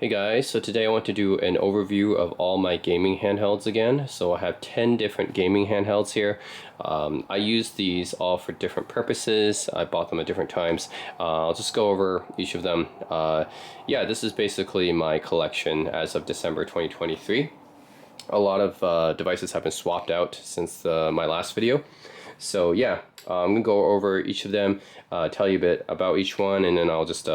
Hey guys, so today I want to do an overview of all my gaming handhelds again. So I have 10 different gaming handhelds here. I use these all for different purposes. I bought them at different times. I'll just go over each of them. Yeah, this is basically my collection as of December 2023. A lot of devices have been swapped out since my last video. So yeah, I'm going to go over each of them, tell you a bit about each one, and then I'll just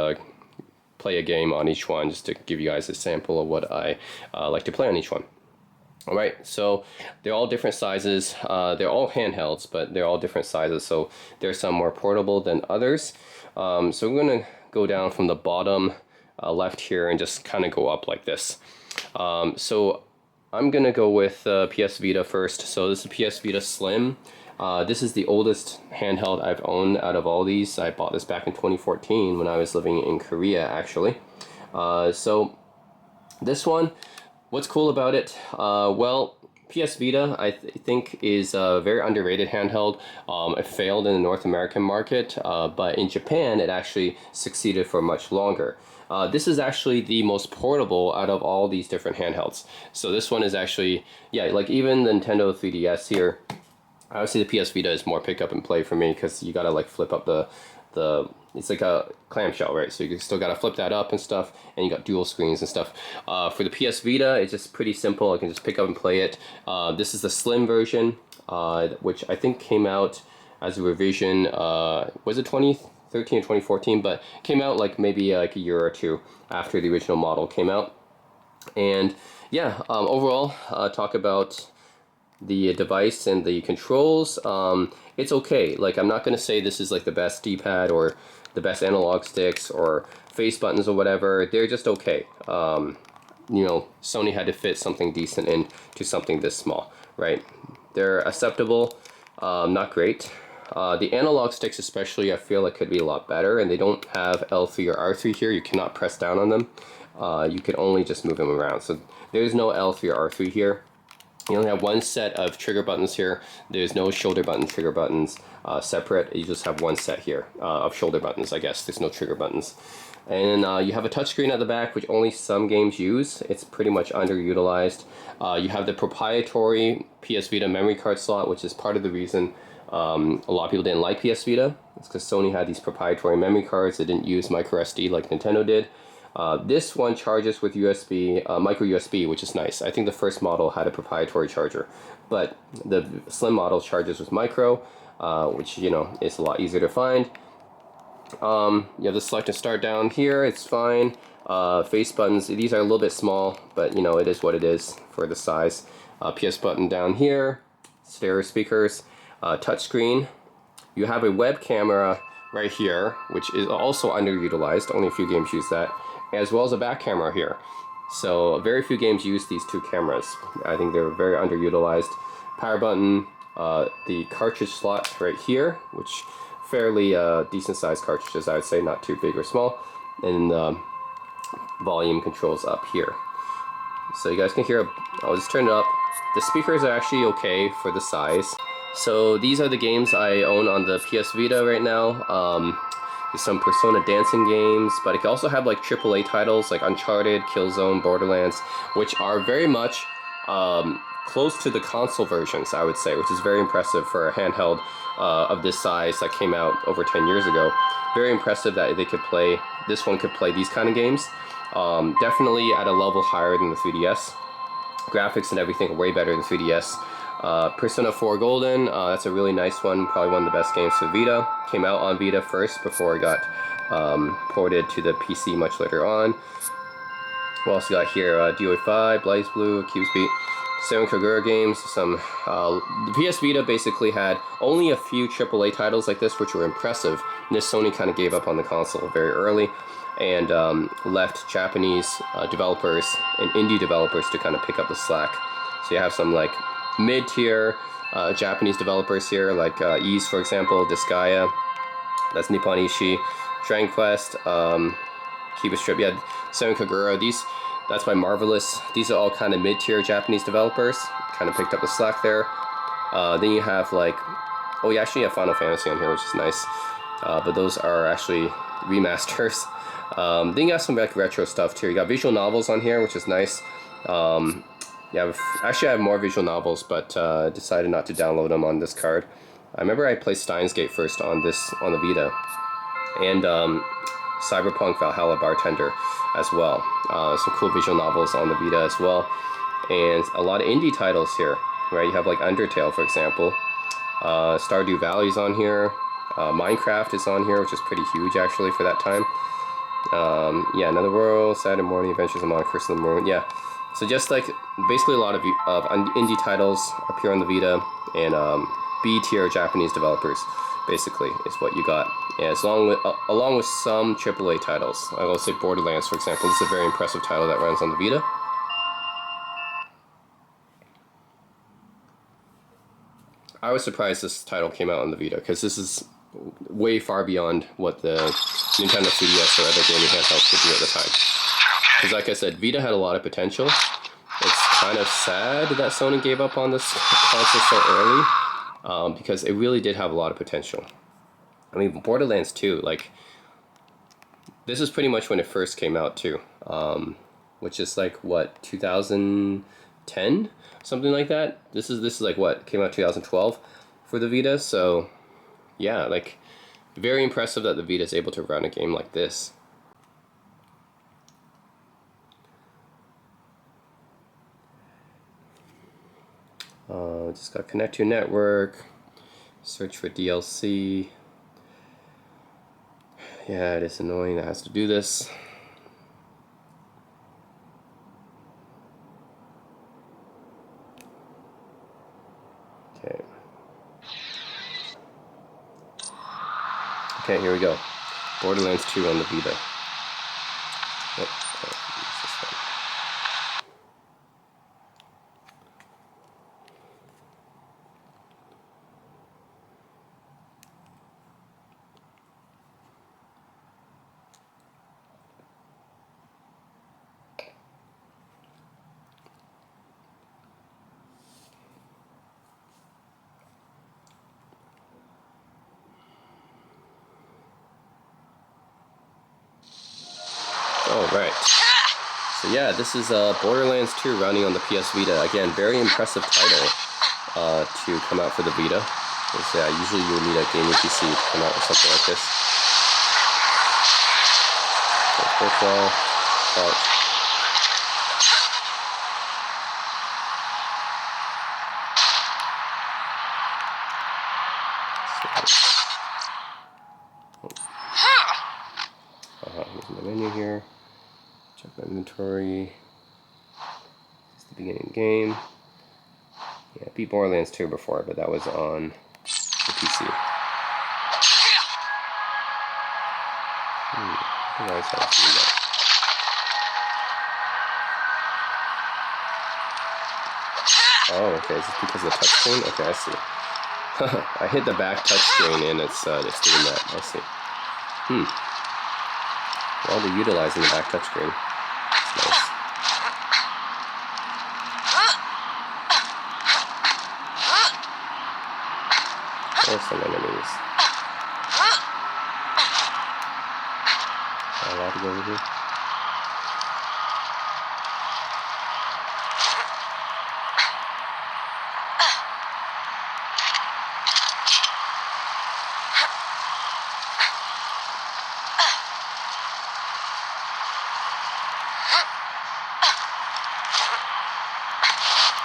play a game on each one just to give you guys a sample of what I like to play on each one. Alright, so they're all different sizes. They're all handhelds, but they're all different sizes, so there's some more portable than others. So we're going to go down from the bottom left here and just kind of go up like this. So I'm going to go with PS Vita first. So this is PS Vita Slim. This is the oldest handheld I've owned out of all these. I bought this back in 2014 when I was living in Korea, actually. So this one, what's cool about it? Well, PS Vita, I think, is a very underrated handheld. It failed in the North American market, but in Japan, it actually succeeded for much longer. This is actually the most portable out of all these different handhelds. So this one is actually, yeah, like even the Nintendo 3DS here, obviously the PS Vita is more pick up and play for me because you gotta like flip up the it's like a clamshell, right? So you still gotta flip that up and stuff, and you got dual screens and stuff. For the PS Vita, it's just pretty simple. I can just pick up and play it. This is the slim version, which I think came out as a revision. Was it 2013 or 2014? But came out like maybe like a year or two after the original model came out. And yeah, overall, talk about the device and the controls. It's okay. Like, I'm not going to say this is like the best D-pad or the best analog sticks or face buttons or whatever. They're just okay. You know, Sony had to fit something decent into something this small, right? They're acceptable, not great. The analog sticks especially, I feel like could be a lot better, and they don't have L3 or R3 here. You cannot press down on them. You can only just move them around. So there's no L3 or R3 here. You only have one set of trigger buttons here. There's no shoulder button trigger buttons separate. You just have one set here of shoulder buttons, I guess. There's no trigger buttons. And you have a touchscreen at the back, which only some games use. It's pretty much underutilized. You have the proprietary PS Vita memory card slot, which is part of the reason a lot of people didn't like PS Vita. It's because Sony had these proprietary memory cards that didn't use micro SD like Nintendo did. This one charges with USB, micro USB, which is nice. I think the first model had a proprietary charger, but the slim model charges with micro, which, you know, is a lot easier to find. You have the select and start down here. It's fine. Face buttons, these are a little bit small, but you know, it is what it is for the size. PS button down here, stereo speakers, touchscreen. You have a web camera right here, which is also underutilized. Only a few games use that, as well as a back camera here. So very few games use these two cameras. I think they're very underutilized. Power button, the cartridge slot right here, which fairly decent sized cartridges, I would say, not too big or small, and volume controls up here. So you guys can hear, I'll just turn it up. The speakers are actually okay for the size. So these are the games I own on the PS Vita right now. There's some Persona dancing games, but it can also have like AAA titles like Uncharted, Killzone, Borderlands, which are very much close to the console versions, I would say, which is very impressive for a handheld of this size that came out over 10 years ago. Very impressive that they could play, this one could play these kind of games. Definitely at a level higher than the 3DS. Graphics and everything are way better than 3DS. Persona 4 Golden, that's a really nice one, probably one of the best games for Vita. Came out on Vita first before it got ported to the PC much later on. What else we got here? DOA 5, Blaze Blue, Cubes Beat, 7 Kagura games. Some the PS Vita basically had only a few AAA titles like this, which were impressive. And this Sony kind of gave up on the console very early and left Japanese developers and indie developers to kind of pick up the slack. So you have some like mid-tier Japanese developers here, like Ease, for example, Disgaea, that's Nippon Ichi, Dragon Quest, Kiba Strip, yeah, 7 Kagura, that's by Marvelous. These are all kind of mid-tier Japanese developers, kind of picked up the slack there. Then you have like, oh, you actually have Final Fantasy on here, which is nice, but those are actually remasters. Then you got some like retro stuff too. You got visual novels on here, which is nice. Yeah, actually I have more visual novels, but decided not to download them on this card. I remember I played Steins Gate first on the Vita, and Cyberpunk Valhalla Bartender as well. Some cool visual novels on the Vita as well, and a lot of indie titles here. Right, you have like Undertale, for example. Stardew Valley's on here. Minecraft is on here, which is pretty huge actually for that time. Yeah, Another World, Saturday Morning Adventures Among Curse of the Moon. Yeah, so just like basically a lot of indie titles appear on the Vita, and B-tier Japanese developers basically is what you got. And along with some AAA titles. I will say Borderlands, for example. This is a very impressive title that runs on the Vita. I was surprised this title came out on the Vita, because this is way far beyond what the Nintendo 3DS or other gaming handhelds could do at the time. Because like I said, Vita had a lot of potential. It's kind of sad that Sony gave up on this console so early, because it really did have a lot of potential. I mean, Borderlands 2, like, this is pretty much when it first came out too, which is like, what, 2010? Something like that. This is like what came out 2012 for the Vita. So yeah, like very impressive that the Vita is able to run a game like this. Just got connect to your network, search for DLC. Yeah, it is annoying that it has to do this. Okay. Okay, here we go. Borderlands 2 on the Vita. Alright, so yeah, this is Borderlands 2 running on the PS Vita. Again, very impressive title to come out for the Vita. Because usually you would need a gaming PC to come out with something like this. Well, here's my menu here. Check my inventory. It's the beginning of the game. Yeah, I beat Borderlands 2 before, but that was on the PC. I always have seen that. Oh, okay, is this because of the touchscreen? Okay, I see. I hit the back touchscreen and it's doing that. I see. Well, they're utilizing the back touchscreen. That's nice. There's some enemies. Am I allowed to go over here?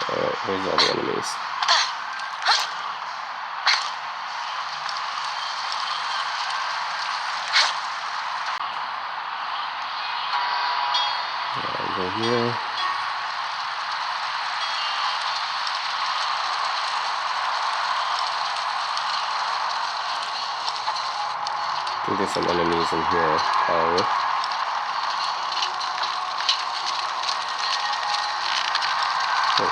Alright, here's all the enemies. Go here. I think there's some enemies in here, probably. Oh.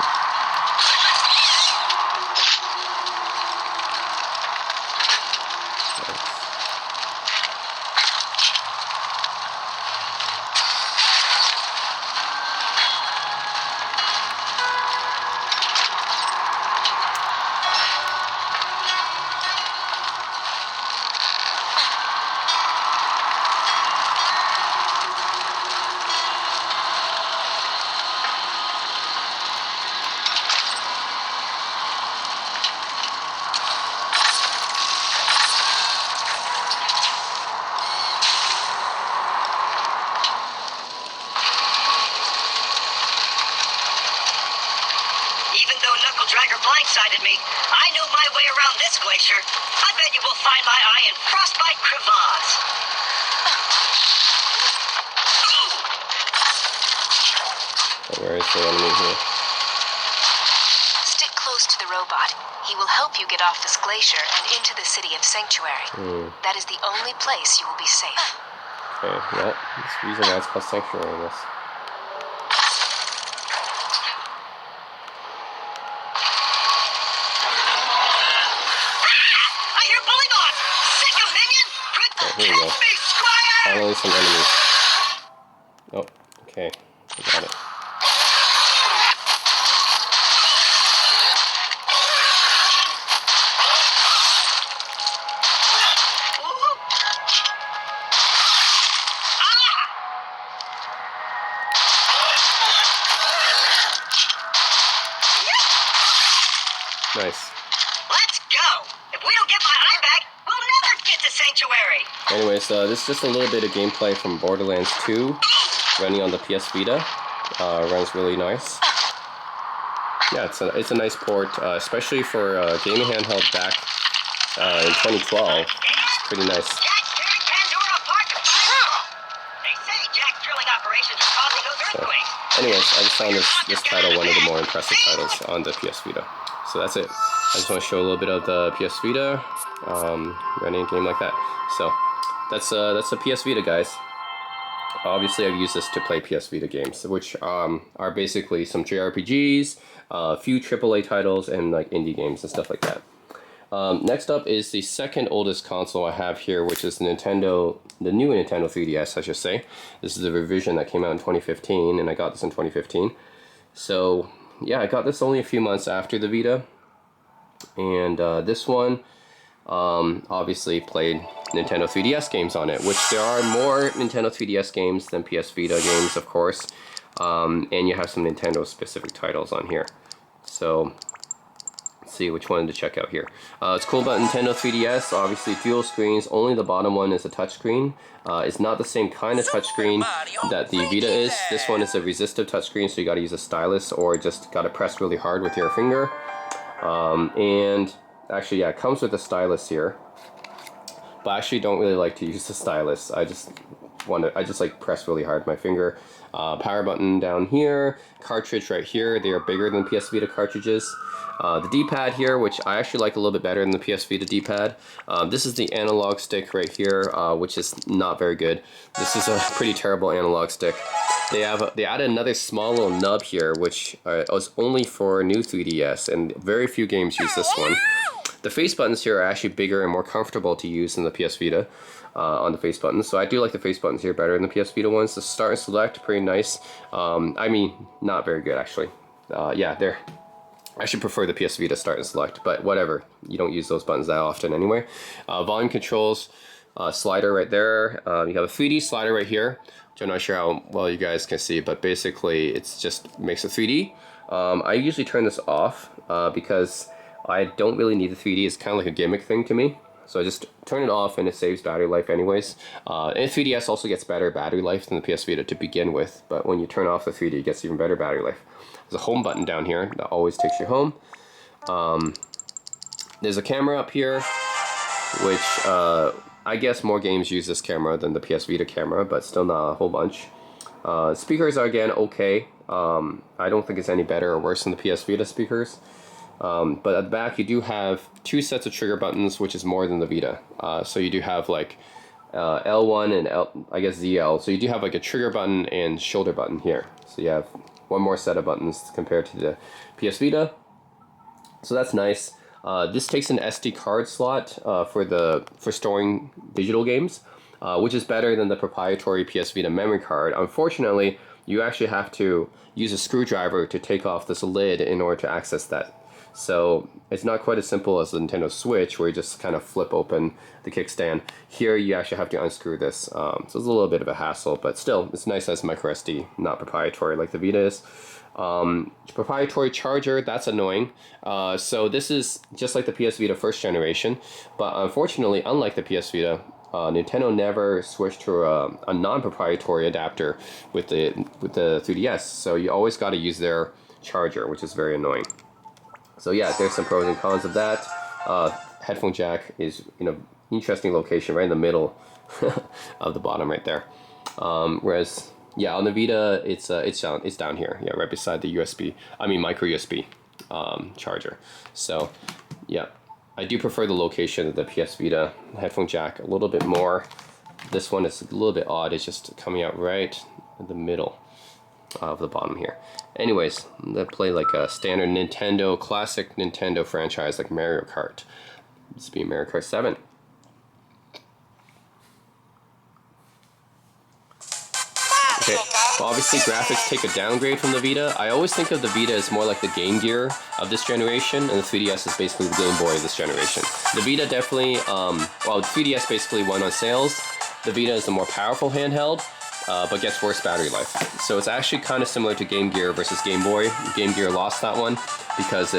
Dragger blindsided me. I know my way around this glacier. I bet you will find my eye in Frostbite Crevasse. Where is the enemy here? Stick close to the robot. He will help you get off this glacier and into the city of Sanctuary. That is the only place you will be safe. Okay, yeah, that's the reason why it's called Sanctuary, I guess. I hear Bullybot! Sick of minion! Here we go. Catch me, Squire! Finally some enemies. Oh, okay, I got it. Nice. Let's go! If we don't get my eye back, we'll never get to Sanctuary! Anyways, this is just a little bit of gameplay from Borderlands 2, running on the PS Vita. Runs really nice. Yeah, it's a nice port, especially for gaming handheld back in 2012. It's pretty nice. Jack's tearing Pandora apart! They say Jack's drilling operations are causing those earthquakes. Anyways, I just found this title one of the more impressive titles on the PS Vita. So that's it. I just want to show a little bit of the PS Vita, running a game like that. So that's the PS Vita, guys. Obviously, I've used this to play PS Vita games, which are basically some JRPGs, a few AAA titles, and like indie games and stuff like that. Next up is the second oldest console I have here, which is the new Nintendo 3DS, I should say. This is a revision that came out in 2015, and I got this in 2015. So yeah, I got this only a few months after the Vita, and this one obviously played Nintendo 3DS games on it, which there are more Nintendo 3DS games than PS Vita games, of course, and you have some Nintendo specific titles on here. So let's see which one to check out here. It's cool about Nintendo 3DS, obviously dual screens, only the bottom one is a touchscreen. It's not the same kind of touchscreen that the Vita is. This one is a resistive touchscreen, so you got to use a stylus or just got to press really hard with your finger. And actually, yeah, it comes with a stylus here, but I actually don't really like to use the stylus. I just like press really hard with my finger. Power button down here, cartridge right here. They are bigger than PS Vita cartridges. The D-pad here, which I actually like a little bit better than the PS Vita D-pad. This is the analog stick right here, which is not very good. This is a pretty terrible analog stick. They added another small little nub here, which was only for new 3DS, and very few games use this one. The face buttons here are actually bigger and more comfortable to use than the PS Vita on the face buttons. So I do like the face buttons here better than the PS Vita ones. The start and select, pretty nice. I mean, not very good actually. Yeah, I should prefer the PS Vita start and select, but whatever. You don't use those buttons that often anyway. Volume controls, slider right there. You have a 3D slider right here, which I'm not sure how well you guys can see, but basically it's just makes it 3D. I usually turn this off because I don't really need the 3D. It's kind of like a gimmick thing to me. So I just turn it off and it saves battery life anyways. And 3DS also gets better battery life than the PS Vita to begin with, but when you turn off the 3D, it gets even better battery life. There's a home button down here that always takes you home. There's a camera up here, which I guess more games use this camera than the PS Vita camera, but still not a whole bunch. Speakers are again okay. I don't think it's any better or worse than the PS Vita speakers. But at the back you do have two sets of trigger buttons, which is more than the Vita. So you do have like L1 and I guess ZL. So you do have like a trigger button and shoulder button here. So you have one more set of buttons compared to the PS Vita. So that's nice. This takes an SD card slot for storing digital games, which is better than the proprietary PS Vita memory card. Unfortunately, you actually have to use a screwdriver to take off this lid in order to access that. So it's not quite as simple as the Nintendo Switch, where you just kind of flip open the kickstand. Here you actually have to unscrew this, so it's a little bit of a hassle, but still it's nice as micro SD, not proprietary like the Vita is. Proprietary charger, that's annoying. So this is just like the PS Vita first generation, but unfortunately, unlike the PS Vita, Nintendo never switched to a non-proprietary adapter with the 3DS, so you always got to use their charger, which is very annoying. So yeah, there's some pros and cons of that. Headphone jack is in an interesting location, right in the middle of the bottom, right there. Whereas yeah, on the Vita, it's down here, yeah, right beside the micro USB charger. So yeah, I do prefer the location of the PS Vita headphone jack a little bit more. This one is a little bit odd. It's just coming out right in the middle of the bottom here. Anyways, let's play like a standard Nintendo, classic Nintendo franchise like Mario Kart. This will be Mario Kart 7. Okay, well, obviously graphics take a downgrade from the Vita. I always think of the Vita as more like the Game Gear of this generation, and the 3DS is basically the Game Boy of this generation. The Vita definitely, well, the 3DS basically won on sales. The Vita is the more powerful handheld, but gets worse battery life. So it's actually kind of similar to Game Gear versus Game Boy. Game Gear lost that one because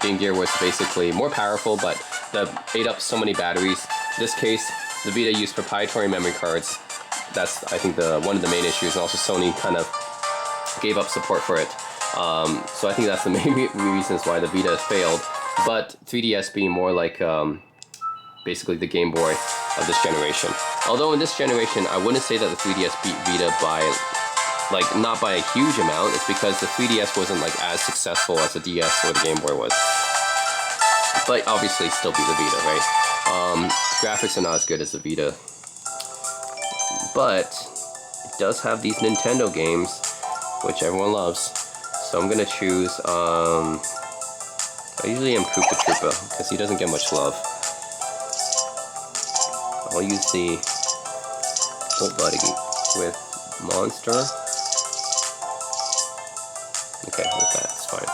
Game Gear was basically more powerful, but that ate up so many batteries. In this case, the Vita used proprietary memory cards. That's, I think, one of the main issues, and also Sony kind of gave up support for it. So I think that's the main reasons why the Vita has failed. But 3DS being more like basically the Game Boy of this generation. Although in this generation, I wouldn't say that the 3DS beat Vita by, like, not by a huge amount. It's because the 3DS wasn't like as successful as the DS or the Game Boy was. But obviously still beat the Vita, right? Graphics are not as good as the Vita. But it does have these Nintendo games, which everyone loves. So I'm gonna choose, I usually am Koopa Troopa, because he doesn't get much love. I'll use the Volt Buddy with Monster. Okay, with that, it's fine.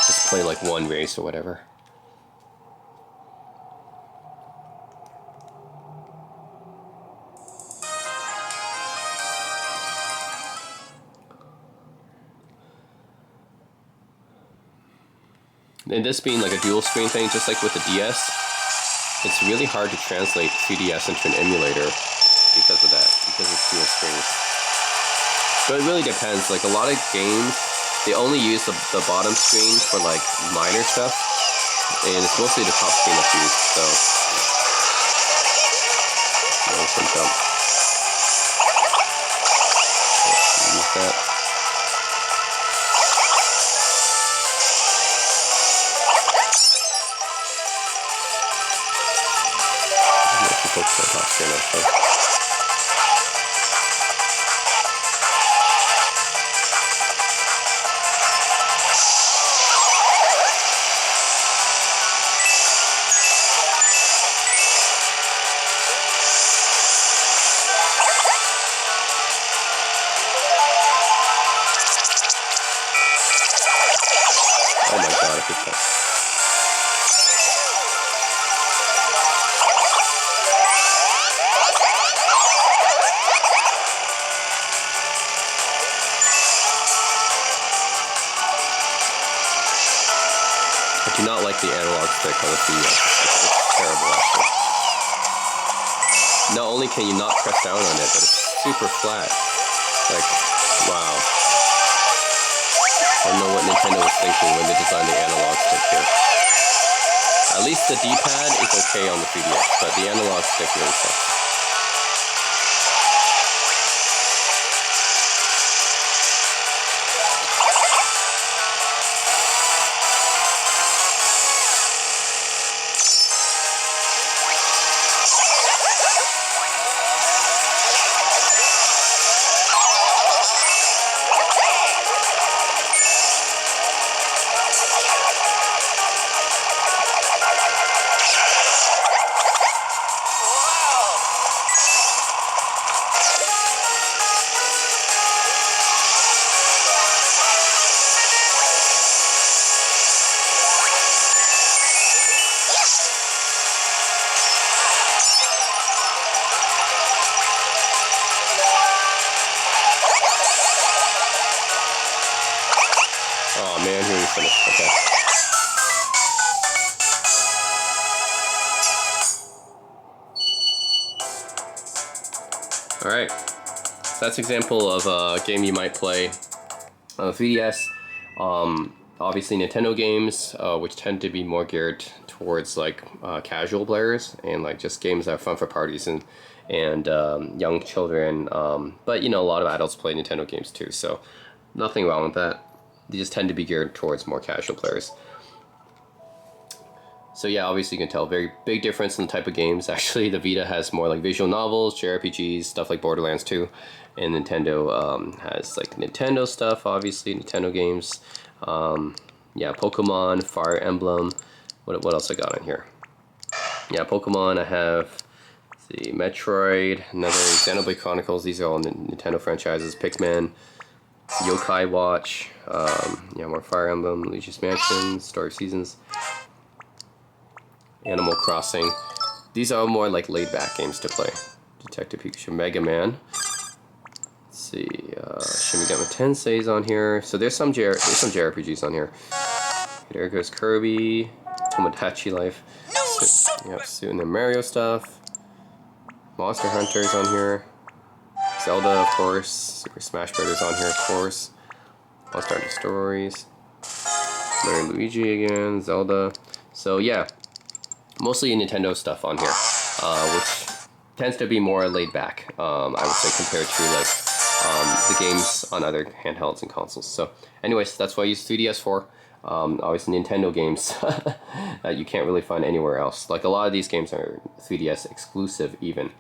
Just play like one race or whatever. And this being like a dual screen thing, just like with the DS, it's really hard to translate 3DS into an emulator because of that, because it's dual screens. So it really depends. Like a lot of games, they only use the bottom screen for like minor stuff, and it's mostly the top screen that's used. So, some jump. Use that. Focus on top screen actually. Oh my god, I picked that. I do not like the analog stick on the 3DS. It's terrible, actually. Not only can you not press down on it, but it's super flat. Like, wow. I don't know what Nintendo was thinking when they designed the analog stick here. At least the D-pad is okay on the 3DS, but the analog stick really sucks. Oh man, here we finished. Okay. Alright. So that's an example of a game you might play on the 3DS. Obviously Nintendo games, which tend to be more geared towards like casual players and like just games that are fun for parties and young children. But you know, a lot of adults play Nintendo games too, so nothing wrong with that. They just tend to be geared towards more casual players. So yeah, obviously you can tell very big difference in the type of games. Actually, the Vita has more like visual novels, JRPGs, stuff like Borderlands 2, and Nintendo has like Nintendo stuff, obviously Nintendo games. Yeah, Pokemon, Fire Emblem. What else I got on here? Yeah, Pokemon. I have, let's see, Metroid, another Xenoblade Chronicles. These are all Nintendo franchises. Pikmin, Yokai Watch. Yeah, more Fire Emblem, Luigi's Mansion, Story of Seasons. Animal Crossing. These are more like laid-back games to play. Detective Pikachu, Mega Man. Let's see, Shin Megami Tensei's on here. So there's some JRPGs on here. There goes Kirby, Tomodachi Life. Yep, and the Mario stuff. Monster Hunter's on here. Zelda, of course. Super Smash Brothers on here, of course. Monster Hunter Stories. Mario Luigi again, Zelda. So yeah. Mostly Nintendo stuff on here, which tends to be more laid back, I would say, compared to like the games on other handhelds and consoles. So anyways, that's what I use 3DS for. Obviously Nintendo games that you can't really find anywhere else. Like a lot of these games are 3DS exclusive even.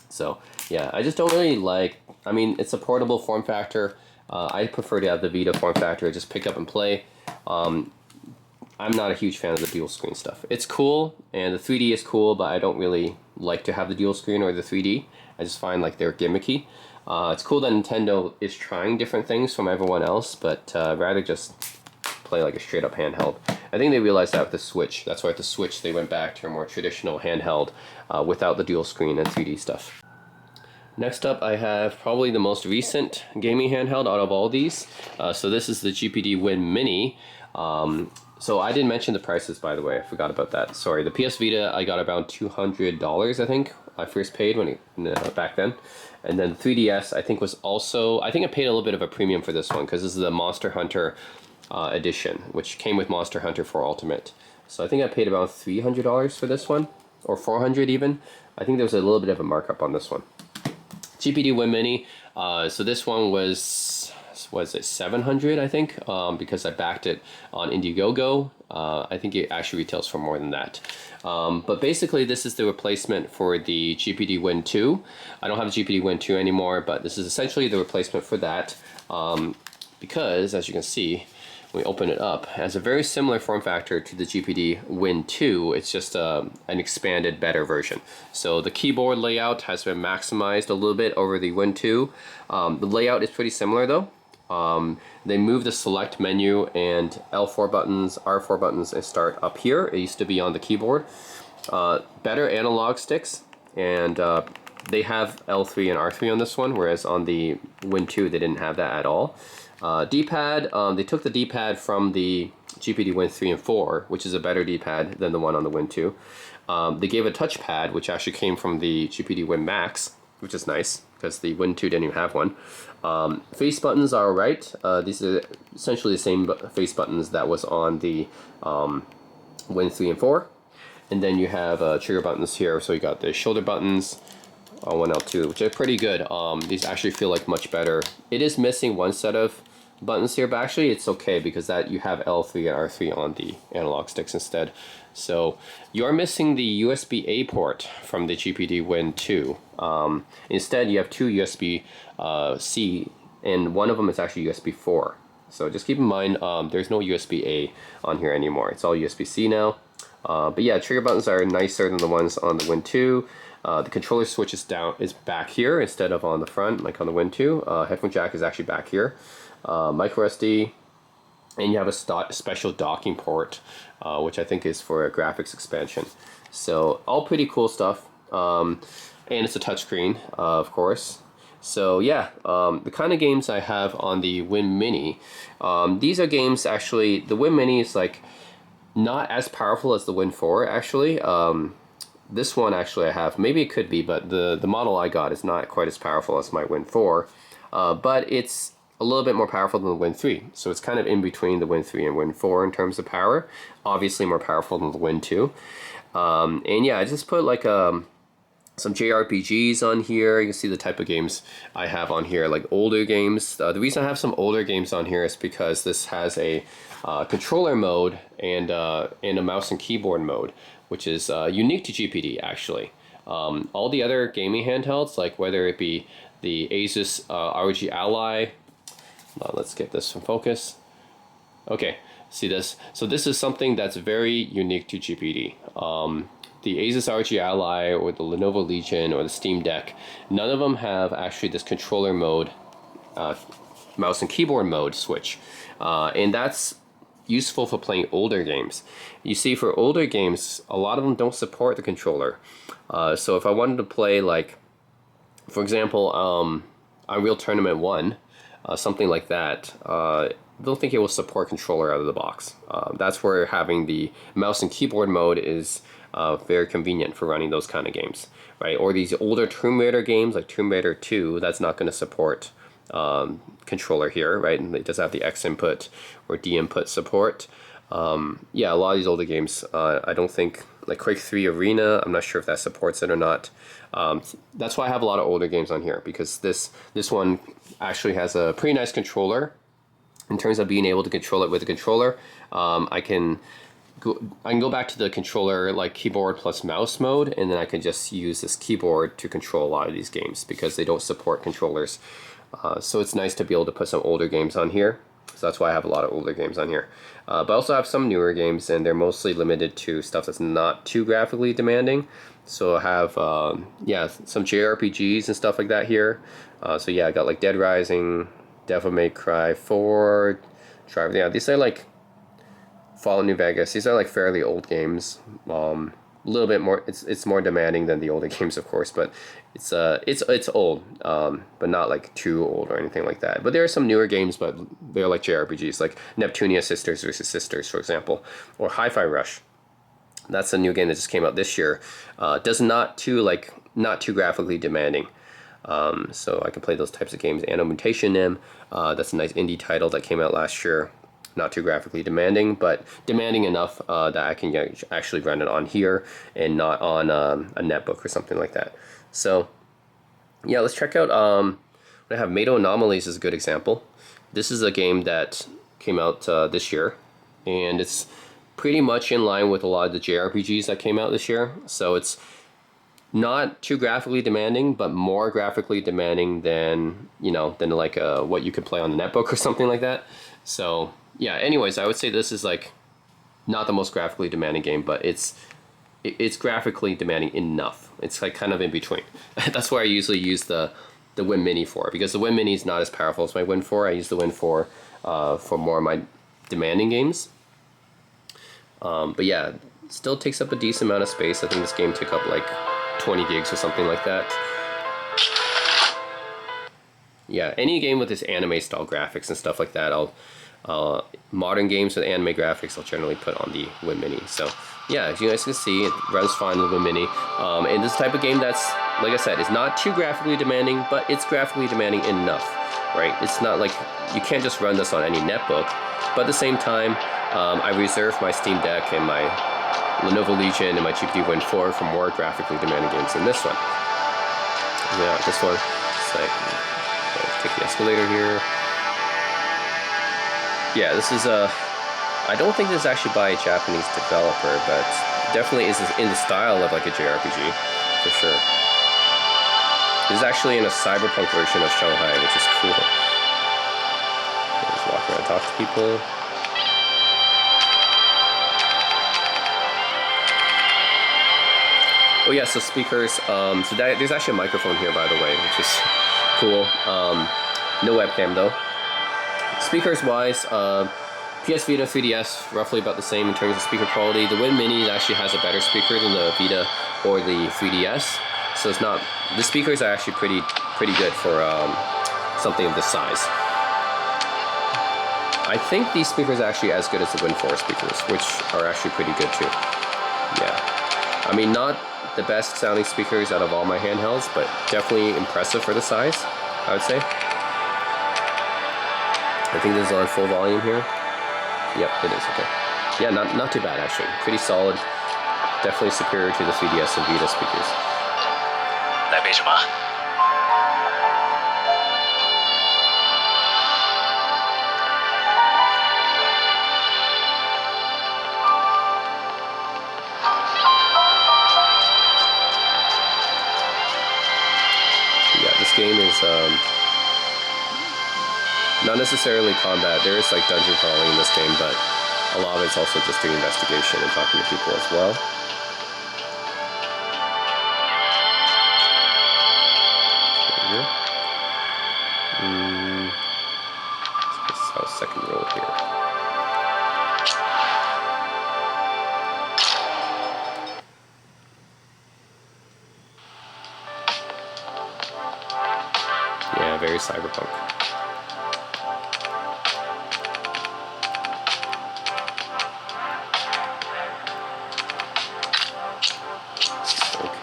So yeah, I just don't really like, I mean, it's a portable form factor. I prefer to have the Vita form factor, just pick up and play. I'm not a huge fan of the dual screen stuff. It's cool, and the 3D is cool, but I don't really like to have the dual screen or the 3D. I just find like they're gimmicky. It's cool that Nintendo is trying different things from everyone else, but rather just play like a straight up handheld. I think they realized that with the Switch. That's why with the Switch they went back to a more traditional handheld without the dual screen and 3D stuff. Next up, I have probably the most recent gaming handheld out of all these. So this is the GPD Win Mini. So I didn't mention the prices, by the way. I forgot about that. Sorry. The PS Vita, I got about $200, I think. I first paid back then. And then the 3DS, I think was also... I think I paid a little bit of a premium for this one, because this is the Monster Hunter edition, which came with Monster Hunter 4 Ultimate. So I think I paid about $300 for this one, or $400 even. I think there was a little bit of a markup on this one. GPD Win Mini. So this one was it 700, I think, because I backed it on Indiegogo. I think it actually retails for more than that. But basically, this is the replacement for the GPD Win 2. I don't have the GPD Win 2 anymore, but this is essentially the replacement for that. Because, as you can see, when we open it up, it has a very similar form factor to the GPD Win 2. It's just an expanded, better version. So the keyboard layout has been maximized a little bit over the Win 2. The layout is pretty similar though. They moved the select menu and L4 buttons, R4 buttons, and start up here. It used to be on the keyboard. Better analog sticks, and they have L3 and R3 on this one, whereas on the Win 2 they didn't have that at all. D-pad, they took the D-pad from the GPD Win 3 and 4, which is a better D-pad than the one on the Win 2. They gave a touchpad, which actually came from the GPD Win Max, which is nice, because the Win 2 didn't even have one. Face buttons are alright. These are essentially the same face buttons that was on the Win 3 and 4. And then you have trigger buttons here, so you got the shoulder buttons on 1L2, which are pretty good. These actually feel like much better. It is missing one set of buttons here, but actually it's okay because that you have L3 and R3 on the analog sticks instead. So you're missing the USB-A port from the GPD Win 2. Instead, you have two USB-C, and one of them is actually USB 4. So just keep in mind, there's no USB-A on here anymore. It's all USB-C now. But yeah, trigger buttons are nicer than the ones on the Win 2. The controller switch is back here instead of on the front, like on the Win 2. Headphone jack is actually back here. Micro SD, and you have a special docking port, which I think is for a graphics expansion. So all pretty cool stuff, and it's a touchscreen, of course. So yeah, the kind of games I have on the Win Mini, these are games actually. The Win Mini is like not as powerful as the Win 4 actually. This one actually I have, maybe it could be, but the model I got is not quite as powerful as my Win 4, but it's a little bit more powerful than the Win 3. So it's kind of in between the Win 3 and Win 4 in terms of power. Obviously more powerful than the Win 2. And yeah, I just put like some JRPGs on here. You can see the type of games I have on here, like older games. The reason I have some older games on here is because this has a controller mode and a mouse and keyboard mode, which is unique to GPD actually. All the other gaming handhelds, like whether it be the Asus ROG Ally, let's get this in focus. Okay, see this? So this is something that's very unique to GPD. The Asus ROG Ally or the Lenovo Legion or the Steam Deck, none of them have actually this controller mode, mouse and keyboard mode switch. And that's useful for playing older games. You see, for older games, a lot of them don't support the controller. So if I wanted to play, like, for example, Unreal Tournament 1, something like that, I don't think it will support controller out of the box. That's where having the mouse and keyboard mode is very convenient for running those kind of games, right? Or these older Tomb Raider games like Tomb Raider 2, that's not going to support controller here, right? And it does have the X input or D input support. Yeah, a lot of these older games, I don't think, like Quake 3 Arena, I'm not sure if that supports it or not. That's why I have a lot of older games on here, because this one actually has a pretty nice controller. In terms of being able to control it with a controller, I can go back to the controller, like keyboard plus mouse mode, and then I can just use this keyboard to control a lot of these games because they don't support controllers. So it's nice to be able to put some older games on here. So that's why I have a lot of older games on here. But I also have some newer games, and they're mostly limited to stuff that's not too graphically demanding. So I have, yeah, some JRPGs and stuff like that here. So yeah, I got like Dead Rising, Devil May Cry 4, Driver. Yeah, these are like Fallout New Vegas. These are like fairly old games. A little bit more. It's more demanding than the older games, of course, but it's old, but not like too old or anything like that. But there are some newer games, but they're like JRPGs, like Neptunia Sisters versus Sisters, for example, or Hi-Fi Rush. That's a new game that just came out this year. Not too graphically demanding. So I can play those types of games. Anno Mutation Nim, that's a nice indie title that came out last year. Not too graphically demanding, but demanding enough that I can actually run it on here and not on a netbook or something like that. So yeah, let's check out, I have Mado Anomalies is a good example. This is a game that came out this year, and it's pretty much in line with a lot of the JRPGs that came out this year. So it's not too graphically demanding, but more graphically demanding than, than like what you could play on the netbook or something like that. So yeah, anyways, I would say this is like not the most graphically demanding game, but it's graphically demanding enough. It's like kind of in between. That's where I usually use the Win Mini for, because the Win Mini is not as powerful as my Win 4. I use the Win 4 for more of my demanding games. But yeah, still takes up a decent amount of space. I think this game took up like 20 gigs or something like that. Yeah, any game with this anime style graphics and stuff like that, modern games with anime graphics, I'll generally put on the Win Mini. So yeah, as you guys can see, it runs fine with the Win Mini. And this type of game that's, like I said, is not too graphically demanding, but it's graphically demanding enough, right? It's not like you can't just run this on any netbook, but at the same time, I reserve my Steam Deck and my Lenovo Legion and my GPD Win 4 for more graphically demanding games than this one. Yeah, this one, it's like, take the escalator here. Yeah, this is I don't think this is actually by a Japanese developer, but definitely is in the style of like a JRPG, for sure. This is actually in a cyberpunk version of Shanghai, which is cool. Just walk around, talk to people. Oh yeah, so speakers. So there's actually a microphone here, by the way, which is cool. No webcam though. Speakers wise, PS Vita 3DS roughly about the same in terms of speaker quality. The Win Mini actually has a better speaker than the Vita or the 3DS, so it's not. The speakers are actually pretty good for something of this size. I think these speakers are actually as good as the Win 4 speakers, which are actually pretty good too. Yeah, I mean, not the best sounding speakers out of all my handhelds, but definitely impressive for the size, I would say. I think this is on full volume here. Yep, it is. Okay. Yeah, not too bad actually. Pretty solid. Definitely superior to the 3DS and Vita speakers. 来杯什么？ Yeah, this game is not necessarily combat. There is like dungeon crawling in this game, but a lot of it's also just doing investigation and talking to people as well. Here. This is our second row here. Yeah, very cyberpunk.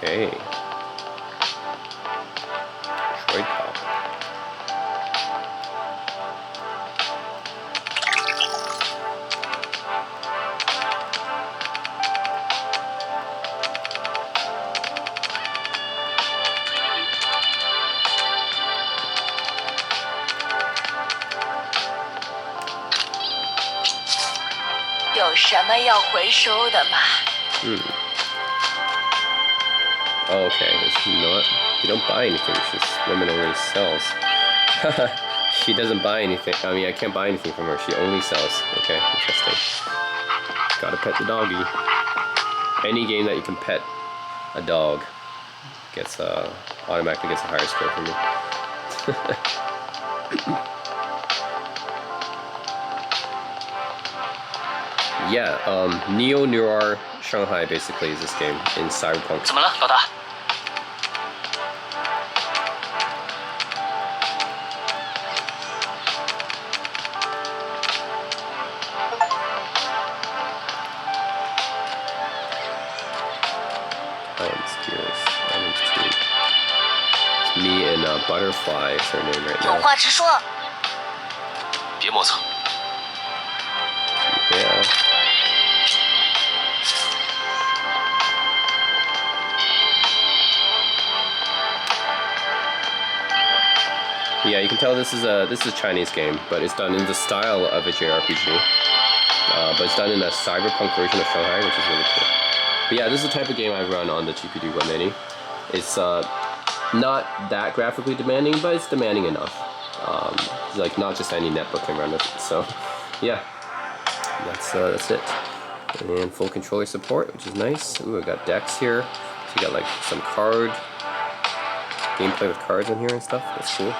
Okay. Droid pop. Oh, okay, it's not. You don't buy anything. This woman only sells. She doesn't buy anything. I mean, I can't buy anything from her. She only sells. Okay, interesting. Gotta pet the doggy. Any game that you can pet a dog gets automatically gets a higher score from me. Yeah, Neo Noir Shanghai basically is this game in cyberpunk. 怎么了，老大？ It's me and Butterfly is her name right 有 now. 话直说。别磨蹭。 Yeah. Yeah, you can tell this is a Chinese game, but it's done in the style of a JRPG. But it's done in a cyberpunk version of Shanghai, which is really cool. But yeah, this is the type of game I run on the GPD Web Mini. It's not that graphically demanding, but it's demanding enough. Like not just any netbook can run it. So yeah, that's it. And full controller support, which is nice. Ooh, I got decks here. So you got like some card gameplay with cards in here and stuff. That's cool.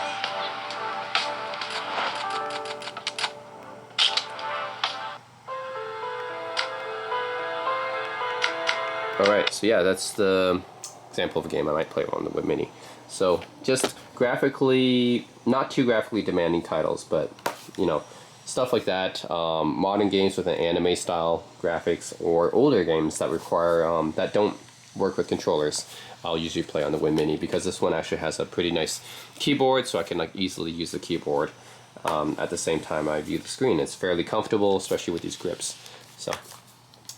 Alright, so yeah, that's the example of a game I might play on the Web Mini. So just graphically, not too graphically demanding titles, but you know, stuff like that. Modern games with an anime style graphics, or older games that require that don't work with controllers, I'll usually play on the Web Mini, because this one actually has a pretty nice keyboard, so I can like easily use the keyboard at the same time I view the screen. It's fairly comfortable, especially with these grips. So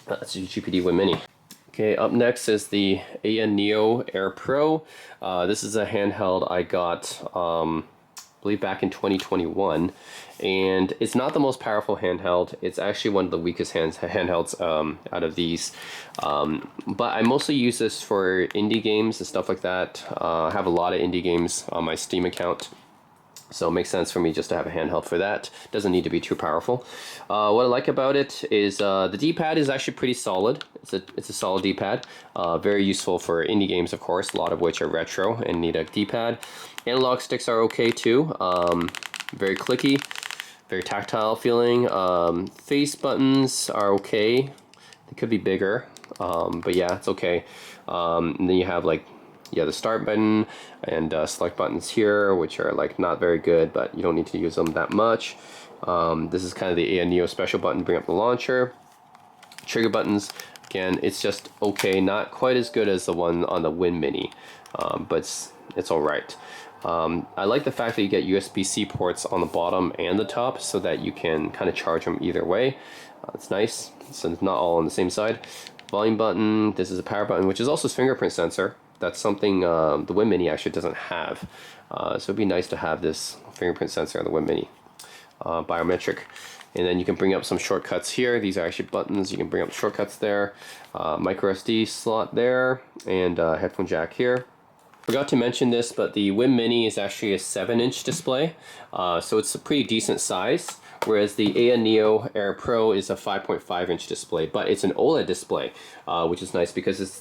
that's the GPD Web Mini. Okay, up next is the Ayaneo Air Pro. This is a handheld I got, I believe back in 2021, and it's not the most powerful handheld. It's actually one of the weakest handhelds out of these. But I mostly use this for indie games and stuff like that. I have a lot of indie games on my Steam account, so it makes sense for me just to have a handheld for that. Doesn't need to be too powerful. What I like about it is the D-pad is actually pretty solid. It's a solid D-pad. Very useful for indie games, of course, a lot of which are retro and need a D-pad. Analog sticks are okay too. Very clicky, very tactile feeling. Face buttons are okay. They could be bigger, but yeah, it's okay. And then you have like, yeah, the start button and select buttons here, which are like not very good, but you don't need to use them that much. This is kind of the Ayaneo special button, bring up the launcher. Trigger buttons, again, it's just okay, not quite as good as the one on the Win Mini, but it's all right. I like the fact that you get USB-C ports on the bottom and the top so that you can kind of charge them either way. It's nice, so it's not all on the same side. Volume button, this is a power button, which is also fingerprint sensor. That's something the Win Mini actually doesn't have. So it'd be nice to have this fingerprint sensor on the Win Mini. Biometric. And then you can bring up some shortcuts here. These are actually buttons. You can bring up shortcuts there. Micro SD slot there, and headphone jack here. Forgot to mention this, but the Win Mini is actually a 7-inch display, so it's a pretty decent size. Whereas the Ayaneo Air Pro is a 5.5-inch display, but it's an OLED display, which is nice because it's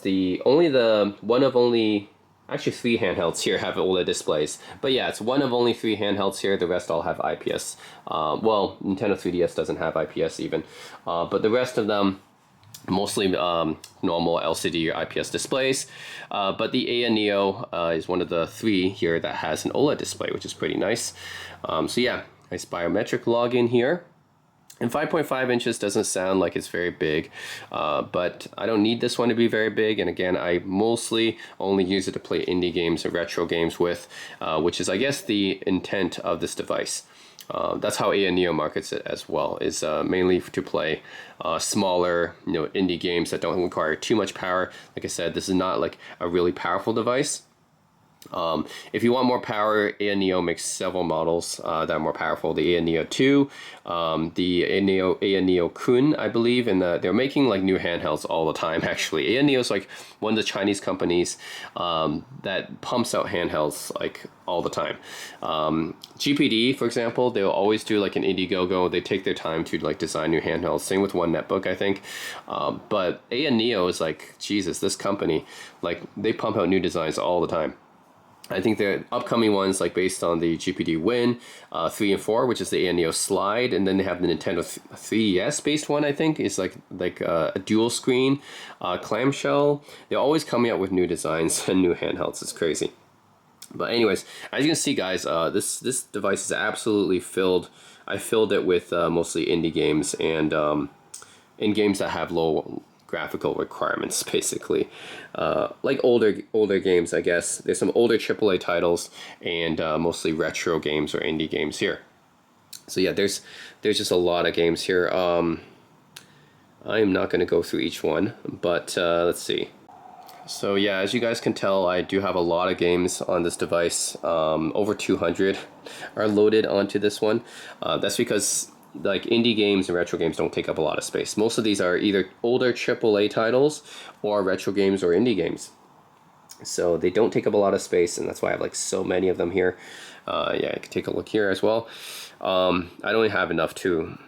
actually 3 handhelds here have OLED displays. But yeah, it's one of only 3 handhelds here. The rest all have IPS. Well, Nintendo 3DS doesn't have IPS even, but the rest of them mostly normal LCD or IPS displays. But the Ayaneo is one of the 3 here that has an OLED display, which is pretty nice. So yeah, nice biometric login here. And 5.5 inches doesn't sound like it's very big, but I don't need this one to be very big. And again, I mostly only use it to play indie games and retro games with, which is, I guess, the intent of this device. That's how Ayaneo markets it as well, is mainly to play smaller, indie games that don't require too much power. Like I said, this is not like a really powerful device. If you want more power, Ayaneo makes several models that are more powerful. The Ayaneo 2, the Ayaneo Kun, I believe, and they're making like new handhelds all the time. Actually, Ayaneo is like one of the Chinese companies that pumps out handhelds like all the time. GPD, for example, they'll always do like an Indiegogo. They take their time to like design new handhelds. Same with One Netbook, I think. But Ayaneo is like, Jesus, this company, like they pump out new designs all the time. I think the upcoming ones, like based on the GPD Win 3 and 4, which is the Ayaneo Slide, and then they have the Nintendo 3DS based one. I think is like a dual screen clamshell. They're always coming out with new designs and new handhelds. It's crazy. But anyways, as you can see, guys, this device is absolutely filled. I filled it with mostly indie games and in games that have low graphical requirements, basically, like older games, I guess. There's some older AAA titles and mostly retro games or indie games here. So yeah, there's just a lot of games here. I am not going to go through each one, but let's see. So yeah, as you guys can tell, I do have a lot of games on this device. Over 200 are loaded onto this one. That's because like indie games and retro games don't take up a lot of space. Most of these are either older AAA titles or retro games or indie games. So they don't take up a lot of space, and that's why I have like so many of them here. Yeah, you can take a look here as well. I don't have enough to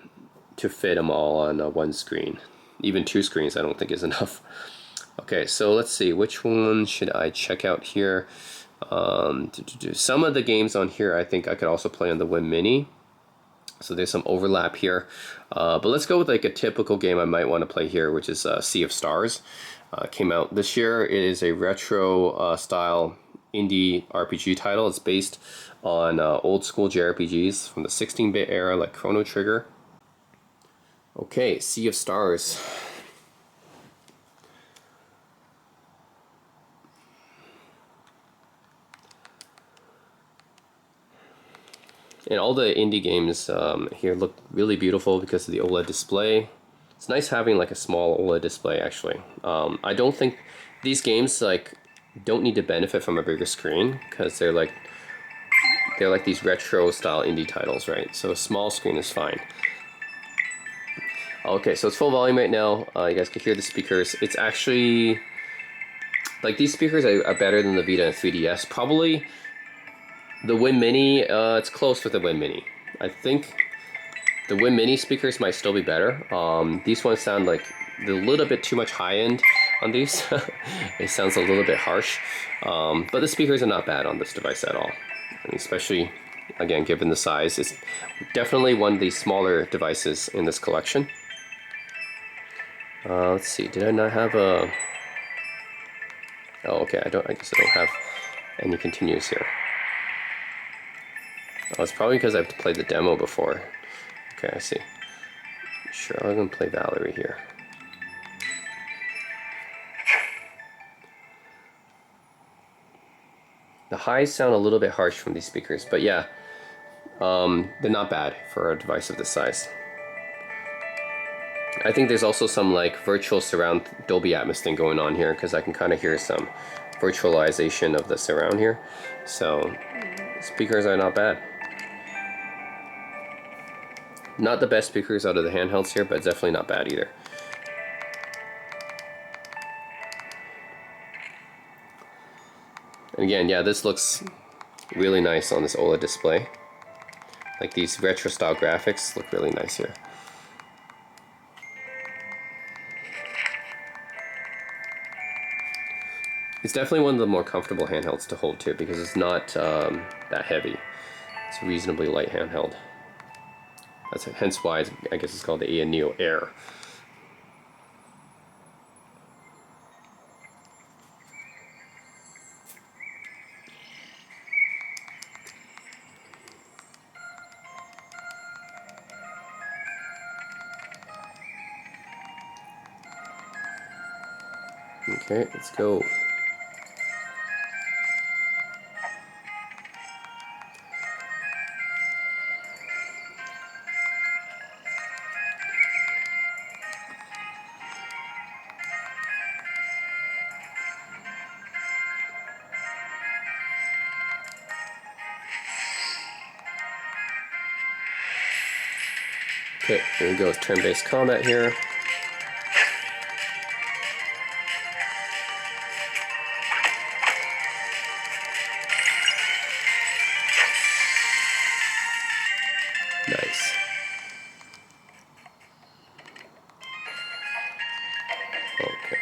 fit them all on one screen. Even 2 screens I don't think is enough. Okay, so let's see, which one should I check out here? Some of the games on here I think I could also play on the Win Mini. So there's some overlap here, but let's go with like a typical game I might want to play here, which is Sea of Stars. Came out this year. It is a retro style indie RPG title. It's based on old school JRPGs from the 16-bit era, like Chrono Trigger. Okay, Sea of Stars. And all the indie games here look really beautiful because of the OLED display. It's nice having like a small OLED display, actually. I don't think these games like don't need to benefit from a bigger screen because they're like these retro style indie titles, right? So a small screen is fine. Okay, so it's full volume right now. You guys can hear the speakers. It's actually like these speakers are better than the Vita and 3DS. Probably the Win Mini, it's close with the Win Mini. I think the Win Mini speakers might still be better. These ones sound like a little bit too much high end on these. It sounds a little bit harsh. But the speakers are not bad on this device at all. And especially, again, given the size. It's definitely one of the smaller devices in this collection. Let's see, did I not have a... Oh, okay, I guess I don't have any continues here. Oh, it's probably because I've played the demo before. Okay, I see. Sure, I'm going to play Valerie here. The highs sound a little bit harsh from these speakers, but yeah, they're not bad for a device of this size. I think there's also some like virtual surround Dolby Atmos thing going on here, because I can kind of hear some virtualization of the surround here. So speakers are not bad. Not the best speakers out of the handhelds here, but definitely not bad either. And again, yeah, this looks really nice on this OLED display. Like these retro style graphics look really nice here. It's definitely one of the more comfortable handhelds to hold too, because it's not that heavy. It's a reasonably light handheld. That's hence why I guess it's called the Ayaneo Air. Okay, let's go. Okay, here we go with turn-based combat here. Nice. Okay.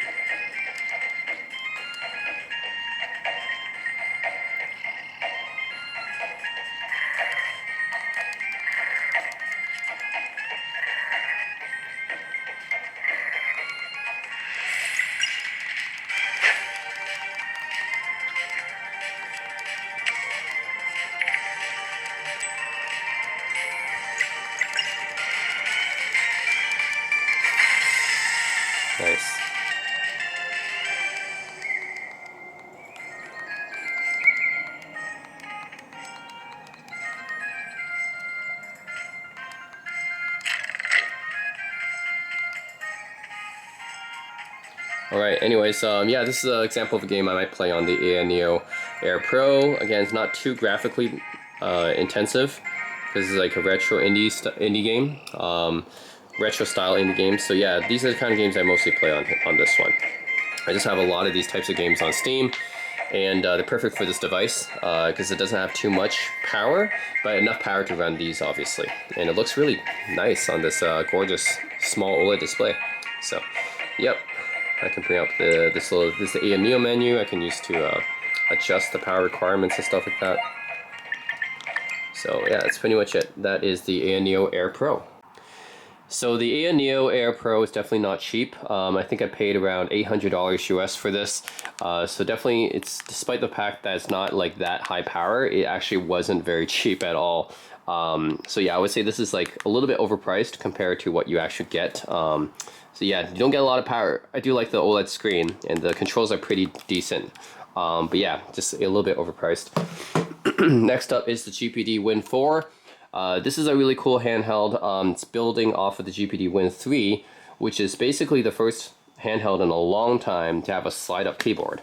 Nice. Alright, anyways, yeah, this is an example of a game I might play on the Ayaneo Air Pro. Again, it's not too graphically intensive, because it's like a retro indie game, retro style indie game. So yeah, these are the kind of games I mostly play on this one. I just have a lot of these types of games on Steam, and they're perfect for this device because it doesn't have too much power, but enough power to run these, obviously. And it looks really nice on this gorgeous small OLED display. So, yep, I can bring up this is the Ayaneo menu I can use to adjust the power requirements and stuff like that. So yeah, that's pretty much it. That is the Ayaneo Air Pro. So the Ayaneo Air Pro is definitely not cheap. I think I paid around $800 US for this. So definitely, it's despite the fact that it's not like that high power, it actually wasn't very cheap at all. So yeah, I would say this is like a little bit overpriced compared to what you actually get. So yeah, you don't get a lot of power. I do like the OLED screen, and the controls are pretty decent. But yeah, just a little bit overpriced. Next up is the GPD Win 4. This is a really cool handheld. It's building off of the GPD Win 3, which is basically the first handheld in a long time to have a slide-up keyboard.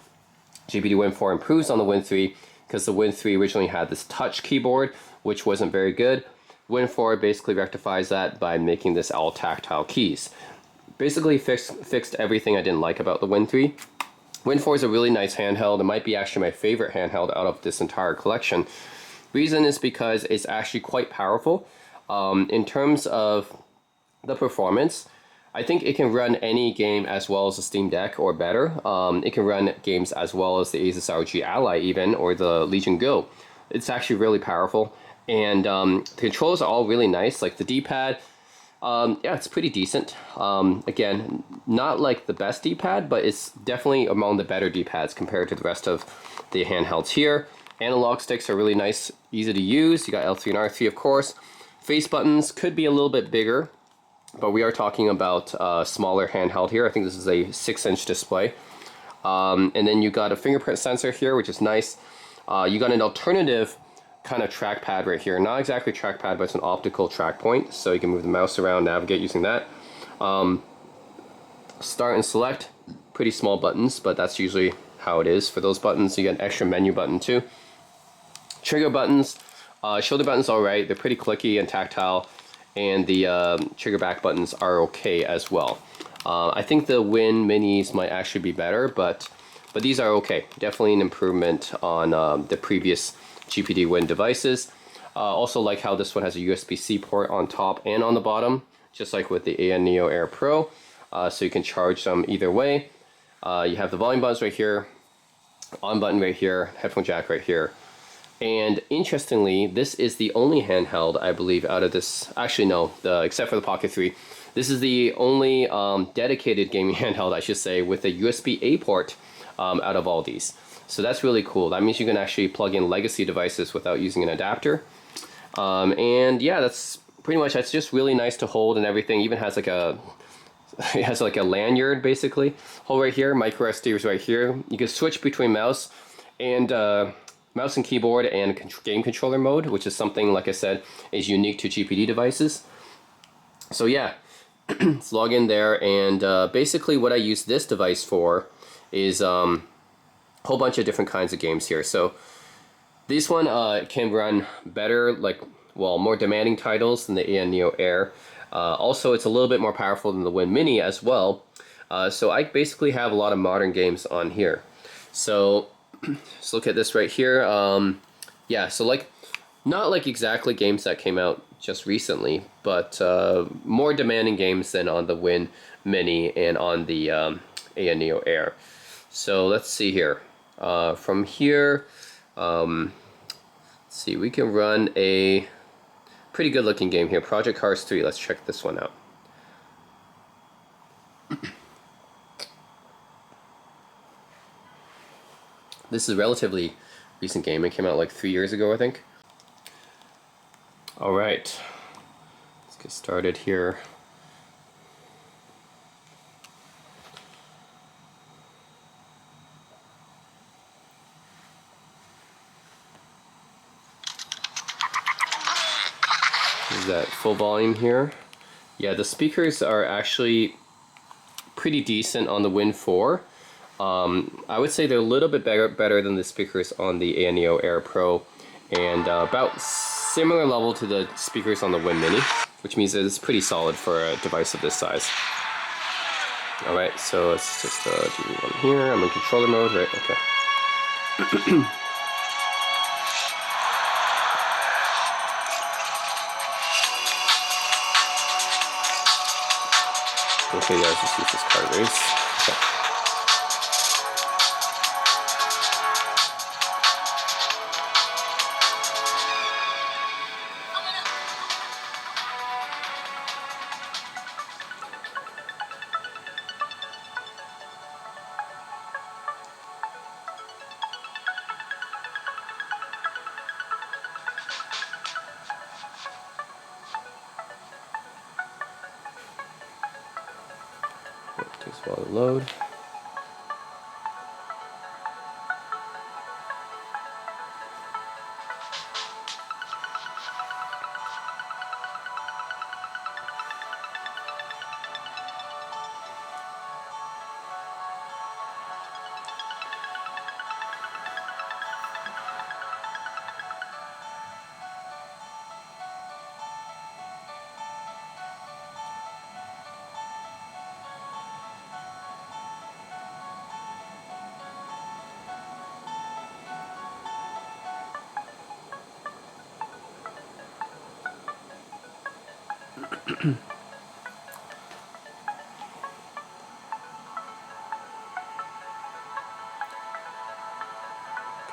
GPD Win 4 improves on the Win 3 because the Win 3 originally had this touch keyboard, which wasn't very good. Win 4 basically rectifies that by making this all tactile keys. Basically fixed everything I didn't like about the Win 3. Win 4 is a really nice handheld. It might be actually my favorite handheld out of this entire collection. Reason is because it's actually quite powerful. In terms of the performance, I think it can run any game as well as the Steam Deck or better. It can run games as well as the Asus ROG Ally even, or the Legion Go. It's actually really powerful, and the controls are all really nice. Like the D-pad, yeah, it's pretty decent. Again, not like the best D-pad, but it's definitely among the better D-pads compared to the rest of the handhelds here. Analog sticks are really nice, easy to use. You got L3 and R3, of course. Face buttons could be a little bit bigger, but we are talking about a smaller handheld here. I think this is a 6-inch display. And then you got a fingerprint sensor here, which is nice. You got an alternative kind of trackpad right here. Not exactly trackpad, but it's an optical track point, so you can move the mouse around, navigate using that. Start and select, pretty small buttons, but that's usually how it is for those buttons. You get an extra menu button too. Trigger buttons, shoulder buttons all right. They're pretty clicky and tactile, and the trigger back buttons are okay as well. I think the Win Minis might actually be better, but these are okay. Definitely an improvement on the previous GPD Win devices. Also like how this one has a USB-C port on top and on the bottom, just like with the Ayaneo Air Pro. So you can charge them either way. You have the volume buttons right here, on button right here, headphone jack right here. And interestingly, this is the only handheld, I believe, out of this, actually no, except for the Pocket 3, this is the only dedicated gaming handheld, I should say, with a USB-A port out of all these. So that's really cool. That means you can actually plug in legacy devices without using an adapter. And yeah, that's pretty much, it's just really nice to hold and everything. Even has like a, it has like a lanyard basically. Hole right here, micro SD is right here. You can switch between mouse and keyboard and game controller mode, which is something, like I said, is unique to GPD devices. So yeah, let's log in there, and basically what I use this device for is a whole bunch of different kinds of games here. So this one can run better, like, well, more demanding titles than the Ayaneo Air. Also, it's a little bit more powerful than the Win Mini as well. So I basically have a lot of modern games on here. So let's look at this right here. Yeah, so like, not like exactly games that came out just recently, but more demanding games than on the Win Mini and on the Ayaneo Air. So let's see here. From here, let's see, we can run a pretty good looking game here, Project Cars 3. Let's check this one out. This is a relatively recent game. It came out like 3 years ago, I think. All right, let's get started here. Is that full volume here? Yeah, the speakers are actually pretty decent on the Win 4. I would say they're a little bit better than the speakers on the Ayaneo Air Pro, and about similar level to the speakers on the Win Mini, which means that it's pretty solid for a device of this size. Alright, so let's just do one here. I'm in controller mode, right? Okay. Okay guys, let's use this car race. Okay. Takes a while to load.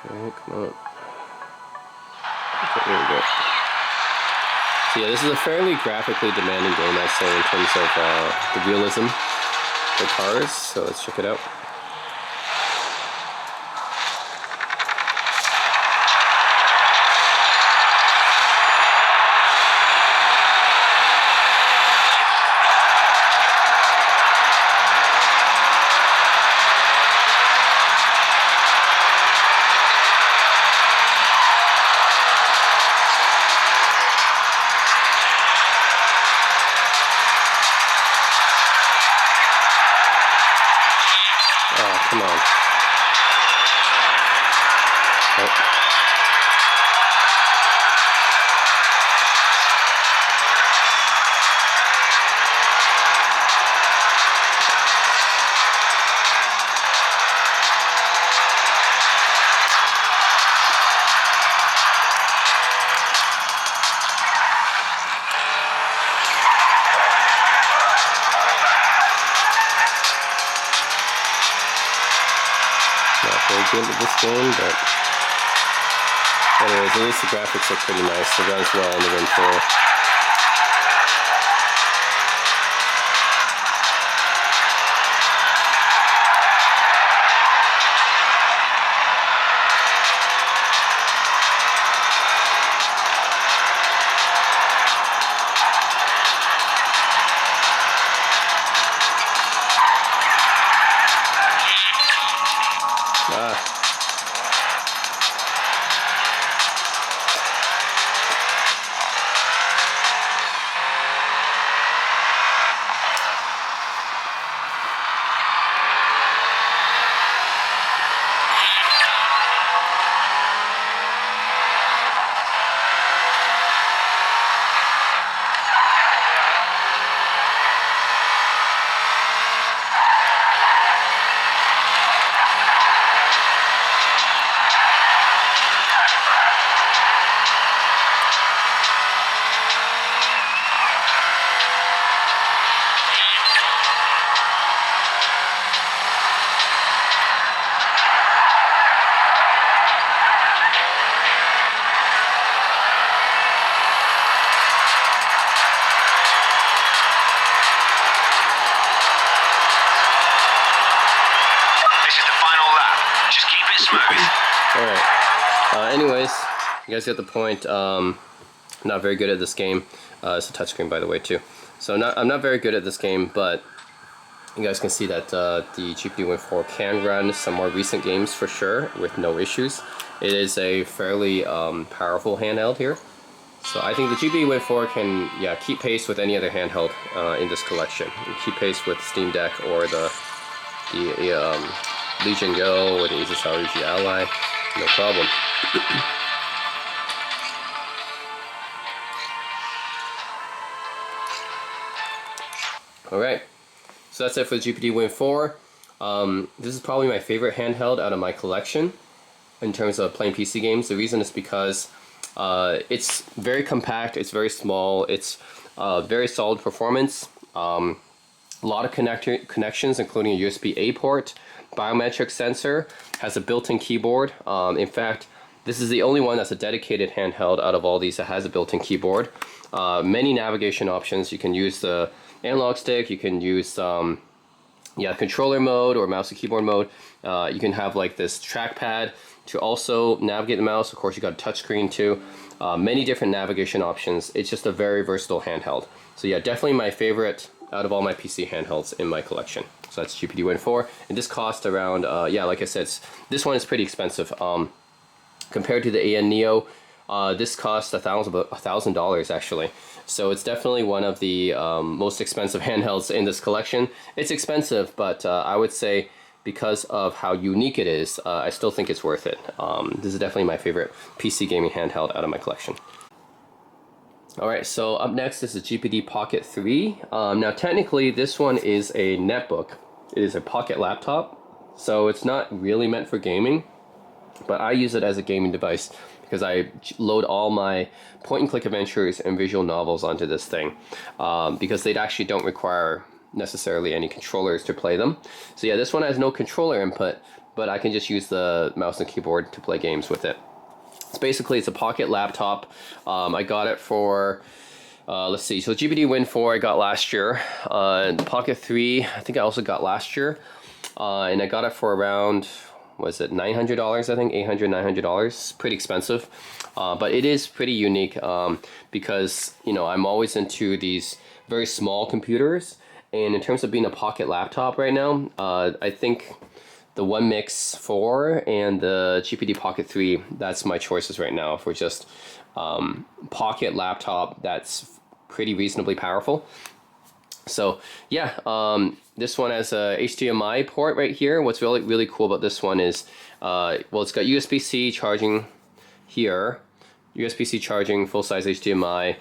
Okay, come on. Okay, there we go. So yeah, this is a fairly graphically demanding game, I'd say, in terms of the realism of the cars. So let's check it out. very good at this game, but anyways, at least the graphics are pretty nice. It runs well on the Win 4. Alright, anyways, you guys get the point. Not very good at this game. It's a touchscreen, by the way, too. So I'm not very good at this game, but you guys can see that the GPD Win 4 can run some more recent games for sure with no issues. It is a fairly powerful handheld here. So I think the GPD Win 4 can keep pace with any other handheld in this collection. Keep pace with Steam Deck or the Legion Go or the Asus ROG Ally. No problem. Alright, so that's it for the GPD Win 4. This is probably my favorite handheld out of my collection in terms of playing PC games. The reason is because it's very compact, it's very small, it's very solid performance, a lot of connections including a USB-A port, biometric sensor, has a built-in keyboard. In fact, this is the only one that's a dedicated handheld out of all these that has a built-in keyboard. Many navigation options. You can use the analog stick, you can use controller mode or mouse and keyboard mode. You can have like this trackpad to also navigate the mouse. Of course, you got a touchscreen too. Many different navigation options. It's just a very versatile handheld. So yeah, definitely my favorite out of all my PC handhelds in my collection. So that's GPD Win 4, and this cost around, like I said, this one is pretty expensive. Compared to the Ayaneo, this cost about $1,000 actually. So it's definitely one of the most expensive handhelds in this collection. It's expensive, but I would say because of how unique it is, I still think it's worth it. This is definitely my favorite PC gaming handheld out of my collection. Alright, so up next is the GPD Pocket 3. Now technically this one is a netbook. It is a pocket laptop, so it's not really meant for gaming, but I use it as a gaming device because I load all my point-and-click adventures and visual novels onto this thing, because they actually don't require necessarily any controllers to play them. So yeah, this one has no controller input, but I can just use the mouse and keyboard to play games with it. It's a pocket laptop. I got it for, let's see, so GPD Win 4 I got last year. The Pocket 3 I think I also got last year. And I got it for around, was it $900 I think, $800, $900. Pretty expensive. But it is pretty unique because, you know, I'm always into these very small computers. And in terms of being a pocket laptop right now, I think the One Mix 4 and the GPD Pocket 3, that's my choices right now for just pocket laptop that's pretty reasonably powerful. So yeah, this one has a HDMI port right here. What's really cool about this one is, well, it's got USB-C charging here, USB-C charging, full-size HDMI,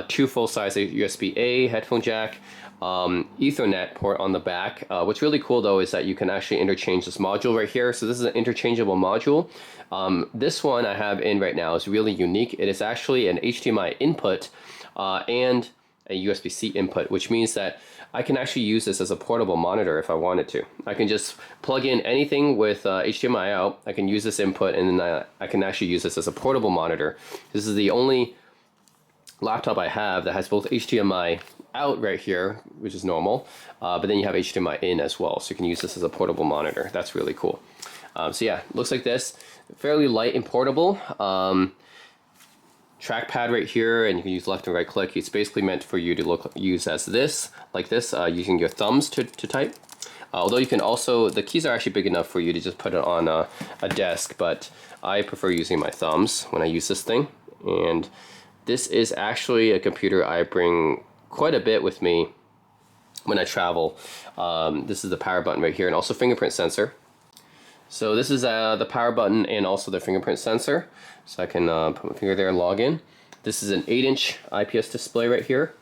two full-size USB-A headphone jack, Ethernet port on the back. What's really cool though is that you can actually interchange this module right here. So this is an interchangeable module. This one I have in right now is really unique. It is actually an HDMI input and a USB-C input, which means that I can actually use this as a portable monitor if I wanted to. I can just plug in anything with HDMI out. I can use this input, and then I can actually use this as a portable monitor. This is the only laptop I have that has both HDMI out right here, which is normal, but then you have HDMI in as well, so you can use this as a portable monitor. That's really cool. So yeah, looks like this. Fairly light and portable. Trackpad right here, and you can use left and right click. It's basically meant for you to use as this, like this, using your thumbs to type. Although you can also, the keys are actually big enough for you to just put it on a desk, but I prefer using my thumbs when I use this thing. And this is actually a computer I bring quite a bit with me when I travel. This is the power button right here, and also fingerprint sensor. So this is the power button and also the fingerprint sensor. So I can put my finger there and log in. This is an 8-inch IPS display right here.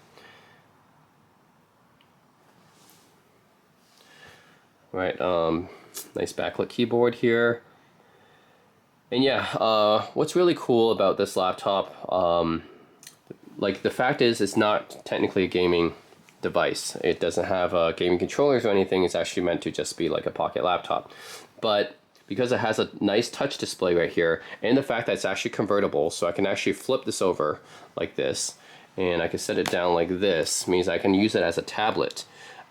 Right, nice backlit keyboard here. And yeah, what's really cool about this laptop, like the fact is it's not technically a gaming device. It doesn't have gaming controllers or anything. It's actually meant to just be like a pocket laptop. But because it has a nice touch display right here, and the fact that it's actually convertible, so I can actually flip this over like this, and I can set it down like this, means I can use it as a tablet.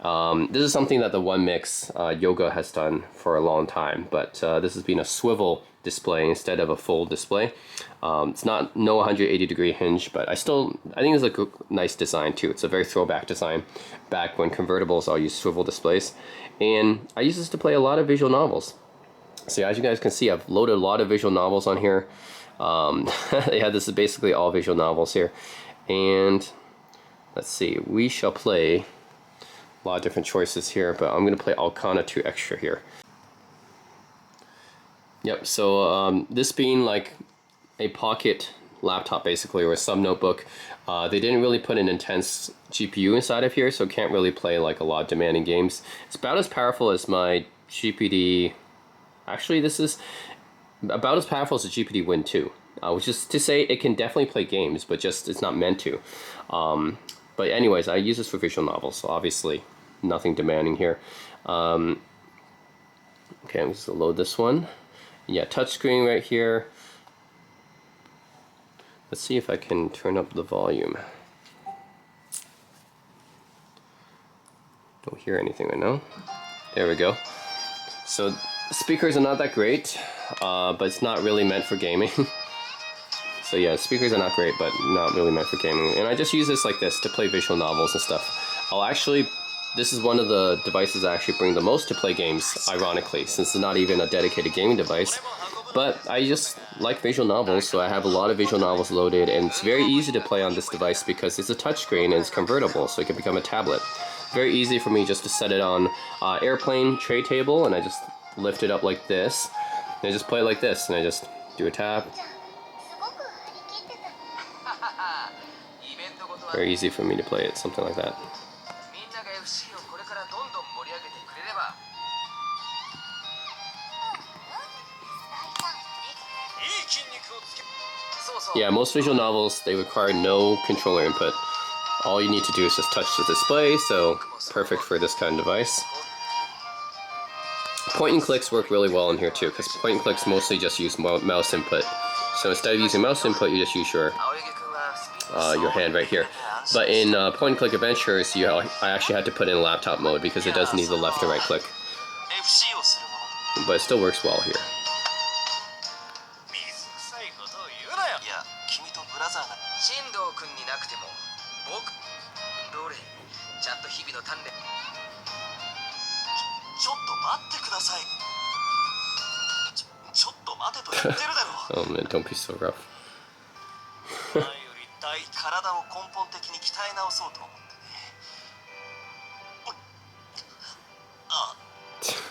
This is something that the One Mix Yoga has done for a long time, but this has been a swivel display instead of a full display. It's not no 180-degree hinge, but I think it's a nice design too. It's a very throwback design, back when convertibles all used swivel displays. And I use this to play a lot of visual novels. So as you guys can see, I've loaded a lot of visual novels on here. Yeah, this is basically all visual novels here. And let's see, we shall play a lot of different choices here, but I'm going to play Alcana 2 Extra here. Yep, so this being like a pocket laptop basically, or a sub notebook, they didn't really put an intense GPU inside of here, so it can't really play like a lot of demanding games. It's about as powerful as my GPD. Actually, this is about as powerful as the GPD Win 2, which is to say it can definitely play games, but just it's not meant to. But anyways, I use this for visual novels, so obviously nothing demanding here. Okay, I'm just gonna load this one. Yeah, touchscreen right here. Let's see if I can turn up the volume. Don't hear anything right now. There we go. So speakers are not that great, but it's not really meant for gaming. So yeah, speakers are not great, but not really meant for gaming. And I just use this like this to play visual novels and stuff. This is one of the devices I actually bring the most to play games, ironically, since it's not even a dedicated gaming device. But I just like visual novels, so I have a lot of visual novels loaded, and it's very easy to play on this device because it's a touchscreen and it's convertible, so it can become a tablet. Very easy for me just to set it on airplane tray table, and I just lift it up like this, and I just play it like this, and I just do a tap. Very easy for me to play it, something like that. Yeah, most visual novels, they require no controller input. All you need to do is just touch the display, so perfect for this kind of device. Point and clicks work really well in here too, because point and clicks mostly just use mouse input. So instead of using mouse input, you just use your hand right here. But in point and click adventures, I actually had to put in laptop mode because it does need the left and right click. But it still works well here. Oh man, don't be so rough.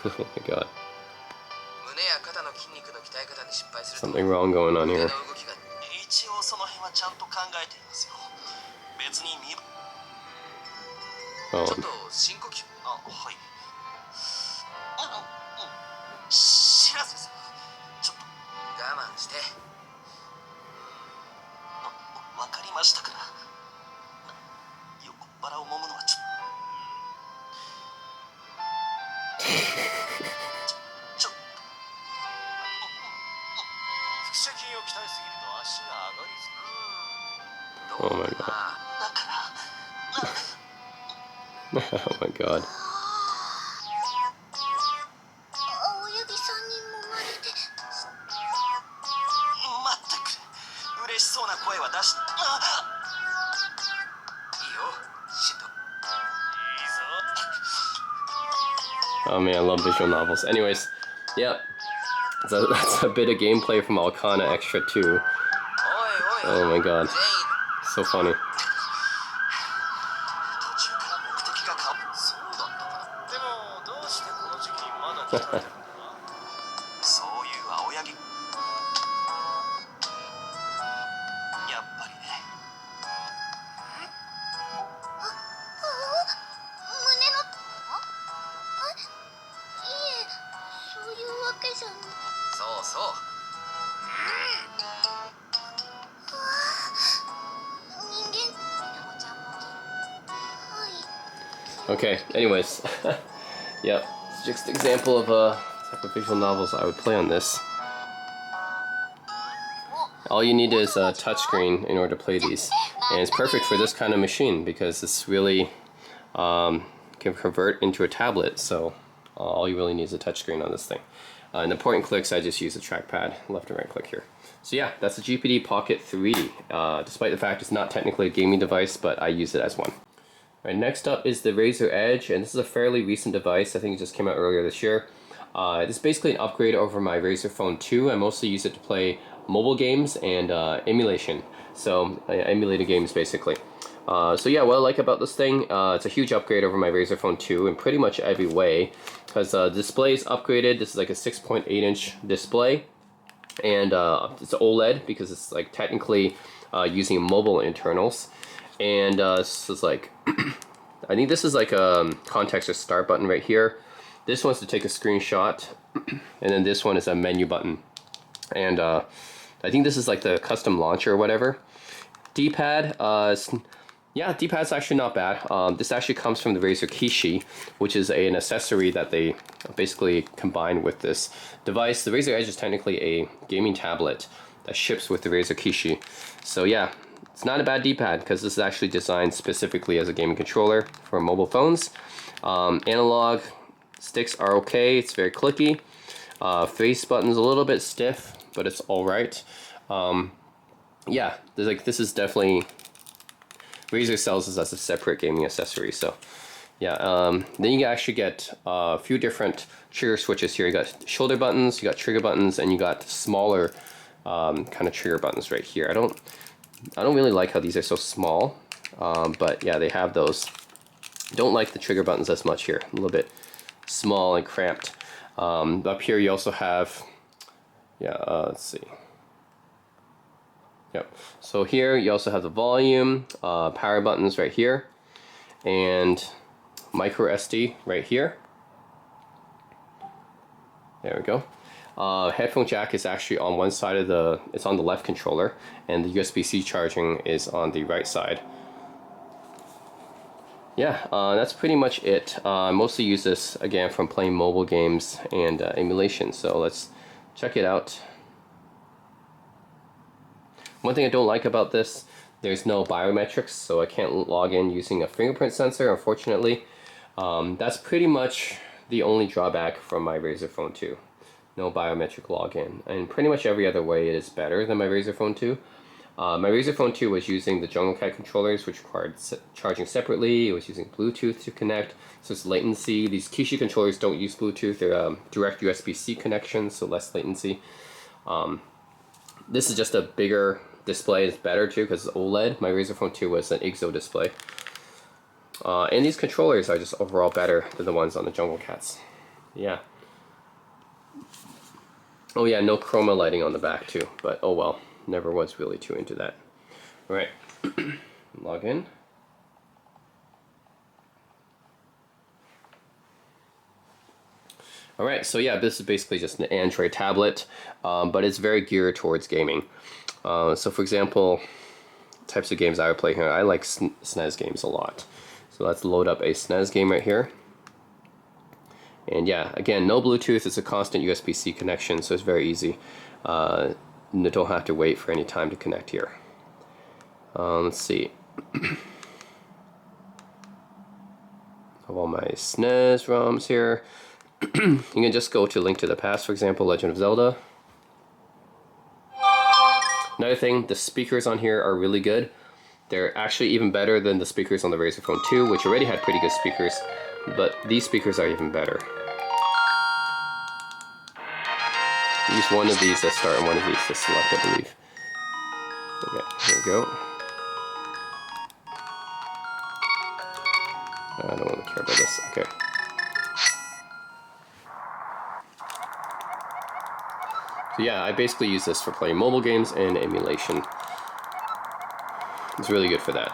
Oh my god. Something wrong going on here. Oh. バラを揉むのはちょ腹斜筋を鍛えすぎると足が上がりづらい。 Oh my god. だから Oh my god. 青柳さんに揉まれて。待ってくれ。嬉しそうな声は出し。いいよ、しんど。いいぞ。 Oh man, I love visual novels. Anyways, yep. So that's a bit of gameplay from Alcana Extra 2. おいおい、 Oh my god. 全員 So funny. 途中から目的が変わる。そうだったかな。でもどうしてこの時期にまだ鍛えてるのかな。そういう青柳。やっぱりね。胸の。いえ、そういうわけじゃ。そうそう。人間。お茶もぎ。はい。 Okay, anyways. Yep. It's just an example of a type of visual novels I would play on this. All you need is a touchscreen in order to play these. And it's perfect for this kind of machine because it's really can convert into a tablet. So all you really need is a touchscreen on this thing. And the point and clicks, I just use a trackpad, left and right click here. So yeah, that's the GPD Pocket 3. Despite the fact it's not technically a gaming device, but I use it as one. Right, next up is the Razer Edge, and this is a fairly recent device. I think it just came out earlier this year. This is basically an upgrade over my Razer Phone 2. I mostly use it to play mobile games and emulation. So emulated games basically. So yeah, what I like about this thing, it's a huge upgrade over my Razer Phone 2 in pretty much every way. Because the display is upgraded. This is like a 6.8 inch display. And it's OLED because it's like technically using mobile internals. And this is like, I think this is like a context or start button right here. This one's to take a screenshot, and then this one is a menu button. And I think this is like the custom launcher or whatever. D-pad, yeah, D-pad's actually not bad. This actually comes from the Razer Kishi, which is an accessory that they basically combine with this device. The Razer Edge is technically a gaming tablet that ships with the Razer Kishi. So yeah, it's not a bad D-pad because this is actually designed specifically as a gaming controller for mobile phones. Analog sticks are okay. It's very clicky. Face button's a little bit stiff, but it's all right. Yeah, this is definitely Razer sells this as a separate gaming accessory. So yeah, then you actually get a few different trigger switches here. You got shoulder buttons, you got trigger buttons, and you got smaller kind of trigger buttons right here. I don't really like how these are so small, but yeah, they have those. Don't like the trigger buttons as much here. A little bit small and cramped. Up here you also have, yeah, let's see. Yep. So here you also have the volume, power buttons right here, and micro SD right here. There we go. Headphone jack is actually on one side of it's on the left controller, and the USB-C charging is on the right side. Yeah, that's pretty much it. I mostly use this again from playing mobile games and emulation, so let's check it out. One thing I don't like about this, there's no biometrics, so I can't log in using a fingerprint sensor, unfortunately. That's pretty much the only drawback from my Razer Phone 2. No biometric login, and pretty much every other way it is better than my Razer Phone 2. My Razer Phone 2 was using the Jungle Cat controllers, which required charging separately. It was using Bluetooth to connect, so it's latency. These Kishi controllers don't use Bluetooth, they're direct USB-C connections, so less latency. This is just a bigger display, it's better too because it's OLED. My Razer Phone 2 was an IGZO display. And these controllers are just overall better than the ones on the Jungle Cats. Yeah. Oh yeah, no chroma lighting on the back too, but oh well, never was really too into that. All right, log in. All right, so yeah, this is basically just an Android tablet, but it's very geared towards gaming. So for example, types of games I would play here, I like SNES games a lot. So let's load up a SNES game right here. And yeah, again, no Bluetooth. It's a constant USB-C connection, so it's very easy. You don't have to wait for any time to connect here. Let's see. Have all my SNES ROMs here. You can just go to Link to the Past, for example, Legend of Zelda. Another thing, the speakers on here are really good. They're actually even better than the speakers on the Razer Phone 2, which already had pretty good speakers, but these speakers are even better. Use one of these to start and one of these to select, I believe. Okay, here we go. I don't really care about this. Okay. So yeah, I basically use this for playing mobile games and emulation. It's really good for that.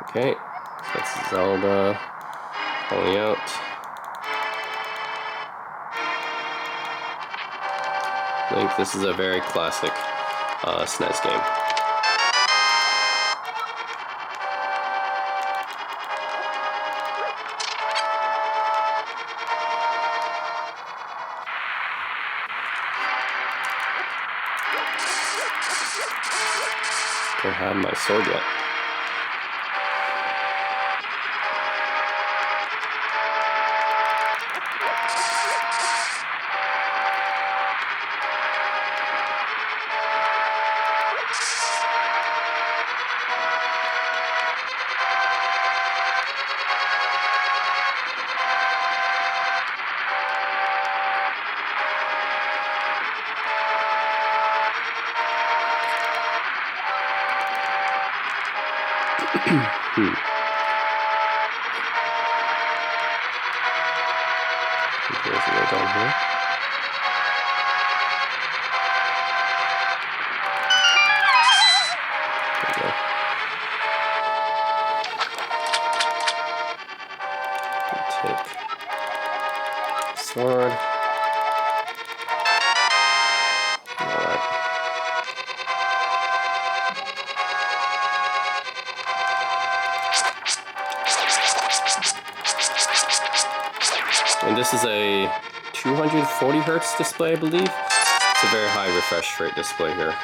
Okay, so that's Zelda pulling out. Link, this is a very classic SNES game. Don't have my sword yet. There's a way down here. There we go. Take sword. Alright. And this is a 240 hertz display, I believe. It's a very high refresh rate display here.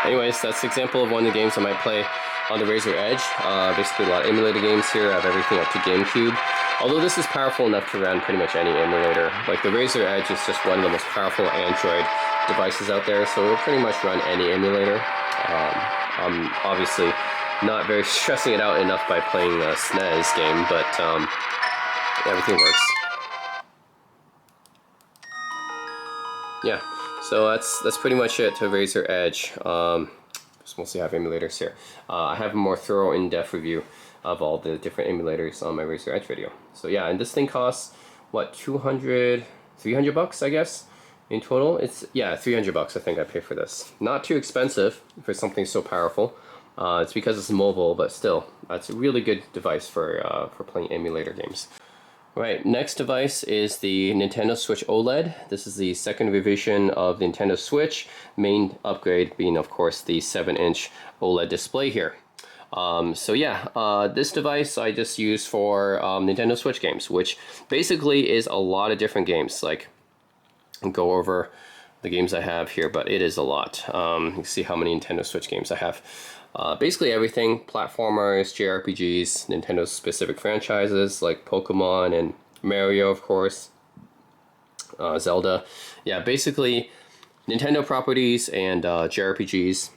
Anyways, that's an example of one of the games I might play on the Razer Edge. Basically a lot of emulator games here. I have everything up to GameCube. Although this is powerful enough to run pretty much any emulator. Like the Razer Edge is just one of the most powerful Android devices out there, so it'll pretty much run any emulator. I'm obviously not very stressing it out enough by playing a SNES game, but everything works. Yeah, so that's pretty much it to Razer Edge. Just mostly have emulators here. I have a more thorough, in-depth review of all the different emulators on my Razer Edge video. So yeah, and this thing costs what, 300 bucks, I guess, in total. It's, yeah, 300 bucks I think I pay for this. Not too expensive for something so powerful. It's because it's mobile, but still, it's a really good device for playing emulator games. Right, next device is the Nintendo Switch OLED. This is the second revision of the Nintendo Switch. Main upgrade being, of course, the 7-inch OLED display here. So yeah, this device I just use for Nintendo Switch games, which basically is a lot of different games. Like, I'll go over the games I have here, but it is a lot. You can see how many Nintendo Switch games I have. Basically everything, platformers, JRPGs, Nintendo specific franchises like Pokemon and Mario, of course. Zelda. Yeah, basically Nintendo properties and JRPGs.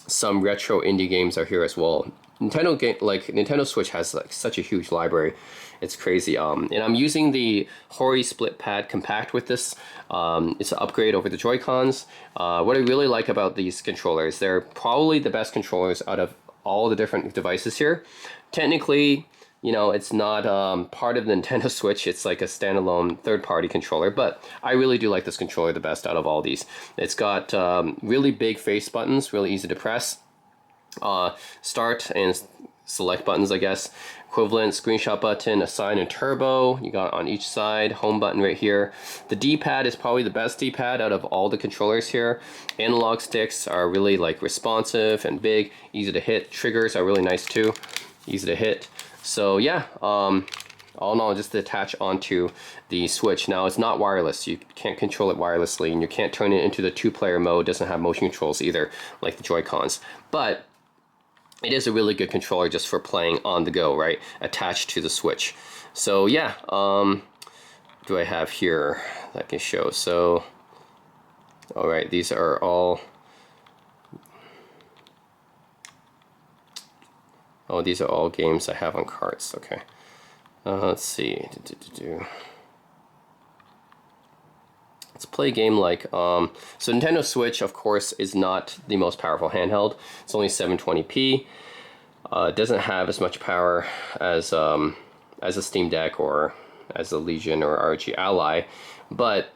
Some retro indie games are here as well. Nintendo Switch has like such a huge library. It's crazy. And I'm using the Hori Split Pad Compact with this. It's an upgrade over the Joy-Cons. What I really like about these controllers, they're probably the best controllers out of all the different devices here. Technically, you know, it's not part of the Nintendo Switch. It's like a standalone third-party controller, but I really do like this controller the best out of all these. It's got really big face buttons, really easy to press. Start and select buttons, I guess. Equivalent screenshot button, assign and turbo. You got on each side. Home button right here. The D-pad is probably the best D-pad out of all the controllers here. Analog sticks are really like responsive and big, easy to hit. Triggers are really nice too, easy to hit. So yeah, all in all, just to attach onto the Switch. Now it's not wireless. You can't control it wirelessly, and you can't turn it into the 2-player mode. It doesn't have motion controls either, like the Joy-Cons. But it is a really good controller just for playing on the go, right? Attached to the Switch. So yeah, do I have here that I can show? So, all right, these are all. Oh, these are all games I have on carts. Okay. Let's see. Let's play a game like, so Nintendo Switch, of course, is not the most powerful handheld. It's only 720p. It doesn't have as much power as a Steam Deck or as a Legion or ROG Ally, but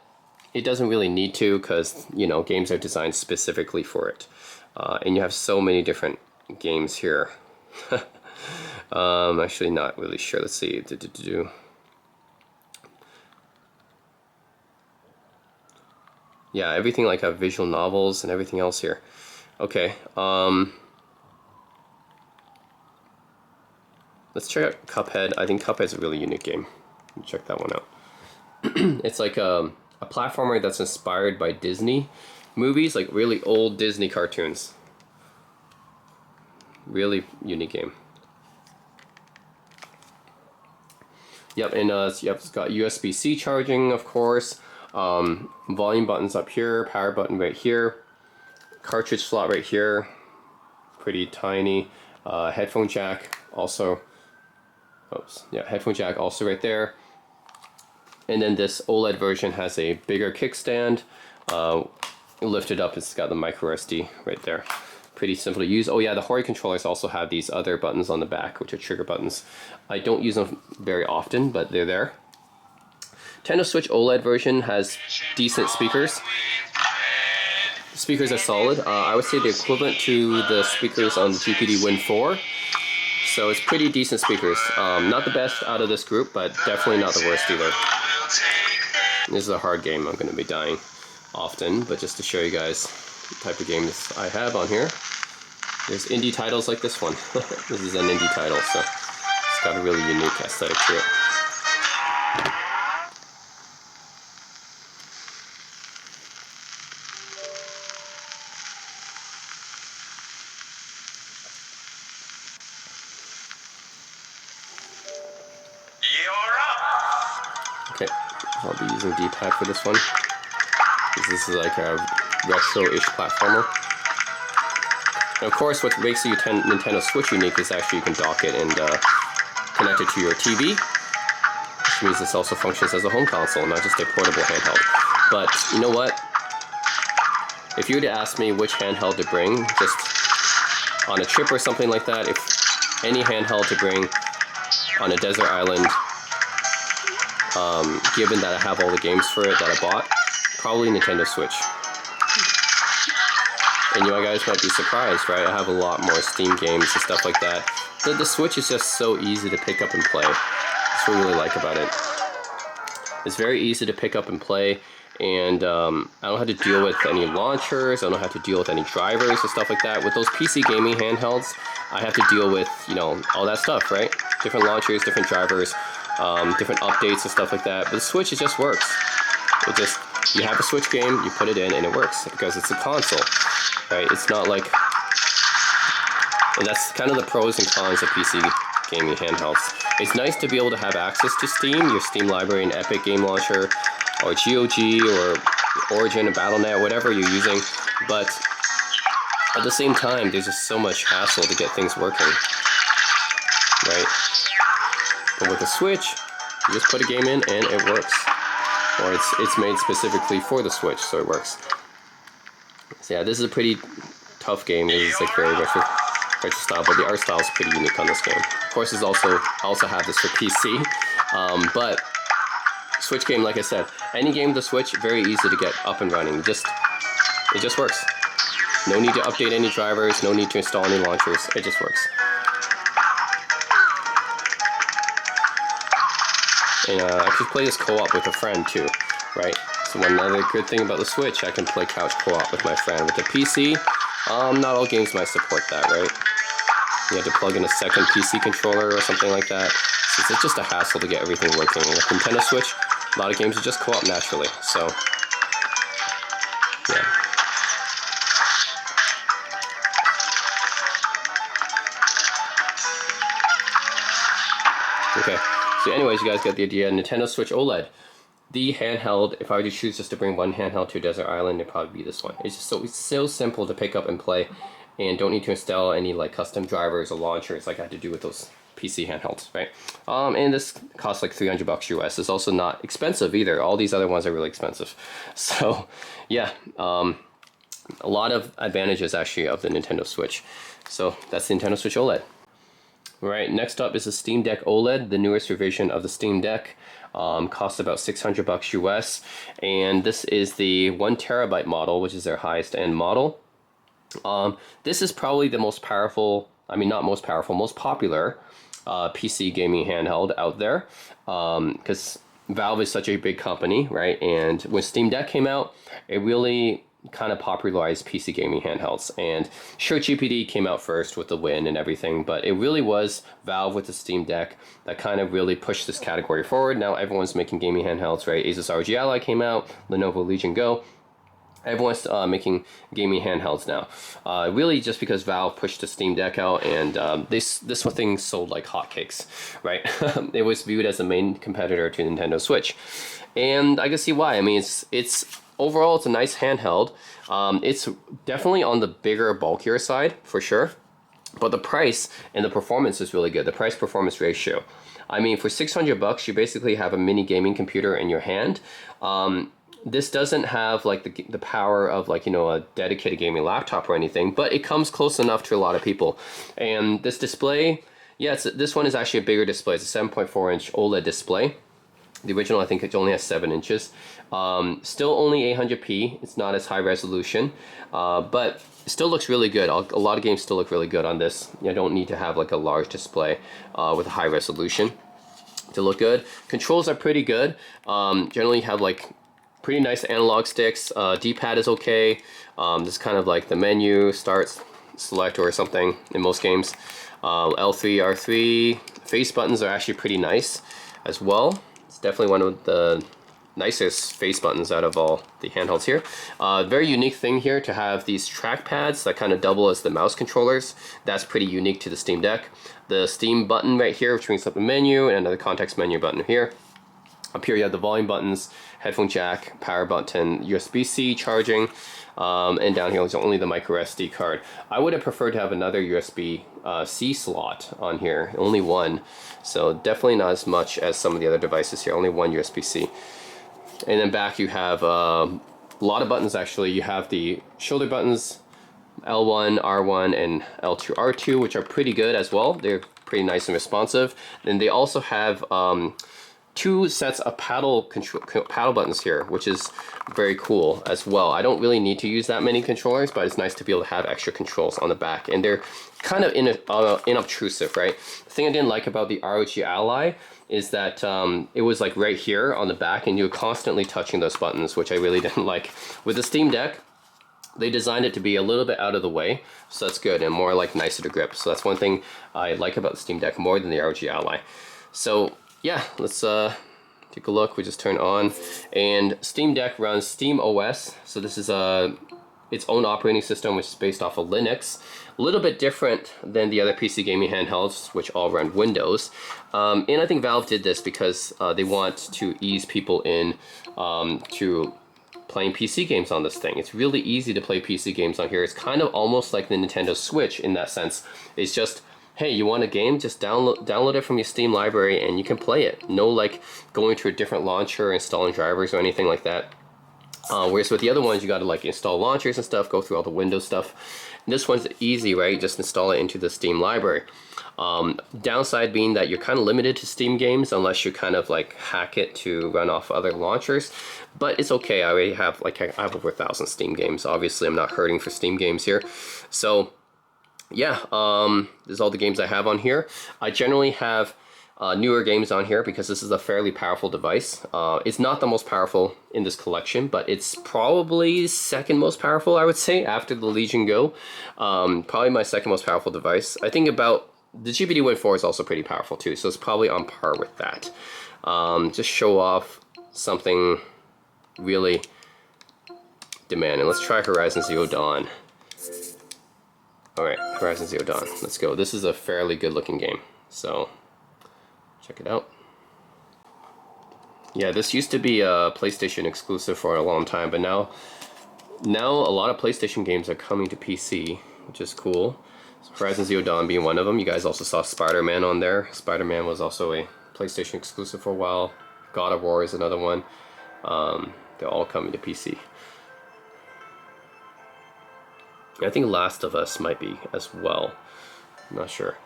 it doesn't really need to, because, you know, games are designed specifically for it. And you have so many different games here. Actually not really sure. Let's see. Yeah, everything like have visual novels and everything else here. Okay. Let's check out Cuphead. I think Cuphead's a really unique game. Check that one out. It's like a platformer that's inspired by Disney movies, like really old Disney cartoons. Really unique game. Yep, and it's got USB-C charging, of course. Volume buttons up here, power button right here, cartridge slot right here, pretty tiny. Headphone jack also. Oops, yeah, headphone jack also right there. And then this OLED version has a bigger kickstand. Lift it up, it's got the micro SD right there. Pretty simple to use. Oh yeah, the Hori controllers also have these other buttons on the back, which are trigger buttons. I don't use them very often, but they're there. Nintendo Switch OLED version has decent speakers. Speakers are solid. I would say the equivalent to the speakers on the GPD Win 4. So it's pretty decent speakers. Not the best out of this group, but definitely not the worst either. This is a hard game. I'm going to be dying often, but just to show you guys the type of games I have on here. There's indie titles like this one. This is an indie title, so it's got a really unique aesthetic to it. Okay, I'll be using D-pad for this one. This is like a retro-ish platformer. And of course, what makes the Nintendo Switch unique is actually you can dock it and connect it to your TV, which means this also functions as a home console, not just a portable handheld. But you know what? If you were to ask me which handheld to bring, just on a trip or something like that, if any handheld to bring on a desert island, given that I have all the games for it that I bought, probably Nintendo Switch. And you guys might be surprised, right? I have a lot more Steam games and stuff like that. The Switch is just so easy to pick up and play. That's what I really like about it. It's very easy to pick up and play, and I don't have to deal with any launchers, I don't have to deal with any drivers and stuff like that. With those PC gaming handhelds, I have to deal with, you know, all that stuff, right? Different launchers, different drivers, different updates and stuff like that. But the Switch, it just works. It just, you have a Switch game, you put it in, and it works because it's a console, right? It's not like, and that's kind of the pros and cons of PC gaming handhelds. It's nice to be able to have access to Steam, your Steam library and Epic Game Launcher, or GOG or Origin or Battle.net, whatever you're using. But at the same time, there's just so much hassle to get things working, right? But with the Switch, you just put a game in and it works. Or it's made specifically for the Switch, so it works. So yeah, this is a pretty tough game. This is like very retro style, but the art style is pretty unique on this game. Of course, I also have this for PC, but Switch game, like I said, any game with the Switch, very easy to get up and running. It just works. No need to update any drivers, no need to install any launchers. It just works. And I can play this co-op with a friend too, right? So another good thing about the Switch, I can play couch co-op with my friend. With the PC, not all games might support that, right? You have to plug in a second PC controller or something like that. So it's just a hassle to get everything working. With Nintendo Switch, a lot of games are just co-op naturally, so yeah. Okay, so anyways, you guys get the idea. Nintendo Switch OLED. The handheld, if I were to choose just to bring one handheld to a desert island, it'd probably be this one. It's so simple to pick up and play, and don't need to install any like custom drivers or launchers like I had to do with those PC handhelds, right? And this costs like $300 US. It's also not expensive either. All these other ones are really expensive. So yeah, a lot of advantages actually of the Nintendo Switch. So that's the Nintendo Switch OLED. All right, next up is the Steam Deck OLED, the newest revision of the Steam Deck. Costs about $600 US, and this is the 1 terabyte model, which is their highest end model. This is probably the most powerful, I mean not most powerful, most popular PC gaming handheld out there, because Valve is such a big company, right? And when Steam Deck came out, it really kind of popularized PC gaming handhelds. And sure, GPD came out first with the Win and everything, but it really was Valve with the Steam Deck that kind of really pushed this category forward. Now everyone's making gaming handhelds, right? Asus ROG Ally came out, Lenovo Legion Go. Everyone's making gaming handhelds now. Really just because Valve pushed the Steam Deck out, and this thing sold like hotcakes, right? It was viewed as the main competitor to Nintendo Switch. And I can see why. I mean, it's overall, it's a nice handheld. It's definitely on the bigger, bulkier side, for sure. But the price and the performance is really good. The price-performance ratio. I mean, for $600, you basically have a mini gaming computer in your hand. This doesn't have like the power of like, you know, a dedicated gaming laptop or anything, but it comes close enough to a lot of people. And this display, yeah, this one is actually a bigger display. It's a 7.4-inch OLED display. The original, I think, it only has 7 inches. Still only 800p. It's not as high resolution, but it still looks really good. A lot of games still look really good on this. You don't need to have like a large display with a high resolution to look good. Controls are pretty good. Generally, you have like pretty nice analog sticks. D-pad is okay. This is kind of like the menu, start, select, or something in most games. L3, R3. Face buttons are actually pretty nice as well. It's definitely one of the nicest face buttons out of all the handhelds here. Very unique thing here to have these trackpads that kind of double as the mouse controllers. That's pretty unique to the Steam Deck. The Steam button right here, which brings up the menu, and another context menu button here. Up here you have the volume buttons, headphone jack, power button, USB-C charging, and down here is only the micro SD card. I would have preferred to have another USB-C slot on here, only one. So definitely not as much as some of the other devices here, only one USB-C. And then back you have a lot of buttons actually. You have the shoulder buttons, L1, R1, and L2, R2, which are pretty good as well. They're pretty nice and responsive. Then they also have 2 sets of paddle buttons here, which is very cool as well. I don't really need to use that many controllers, but it's nice to be able to have extra controls on the back. And they're kind of inobtrusive, right? The thing I didn't like about the ROG Ally is that it was like right here on the back, and you're constantly touching those buttons, which I really didn't like. With the Steam Deck, they designed it to be a little bit out of the way, so that's good, and more like nicer to grip. So that's one thing I like about the Steam Deck more than the ROG Ally. So yeah, let's take a look. We just turn on, and Steam Deck runs Steam OS. So this is its own operating system, which is based off of Linux. A little bit different than the other PC gaming handhelds, which all run Windows. And I think Valve did this because they want to ease people in to playing PC games on this thing. It's really easy to play PC games on here. It's kind of almost like the Nintendo Switch in that sense. It's just, hey, you want a game? Just download it from your Steam library and you can play it. No like going to a different launcher, installing drivers or anything like that. Whereas with the other ones, you got to like install launchers and stuff, go through all the Windows stuff. And this one's easy, right? Just install it into the Steam library. Downside being that you're kind of limited to Steam games unless you kind of like hack it to run off other launchers. But it's okay. I already have I have over 1,000 Steam games. Obviously, I'm not hurting for Steam games here. So yeah, this is all the games I have on here. I generally have newer games on here because this is a fairly powerful device. It's not the most powerful in this collection, but it's probably second most powerful, I would say, after the Legion Go. Probably my second most powerful device. I think about the GPD Win 4 is also pretty powerful too, so it's probably on par with that. Just show off something really demanding. Let's try Horizon Zero Dawn. Alright, Horizon Zero Dawn. Let's go. This is a fairly good looking game, so check it out. Yeah, this used to be a PlayStation exclusive for a long time, but now a lot of PlayStation games are coming to PC, which is cool. So Horizon Zero Dawn being one of them. You guys also saw Spider-Man on there. Spider-Man was also a PlayStation exclusive for a while. God of War is another one. They're all coming to PC. I think Last of Us might be as well. I'm not sure.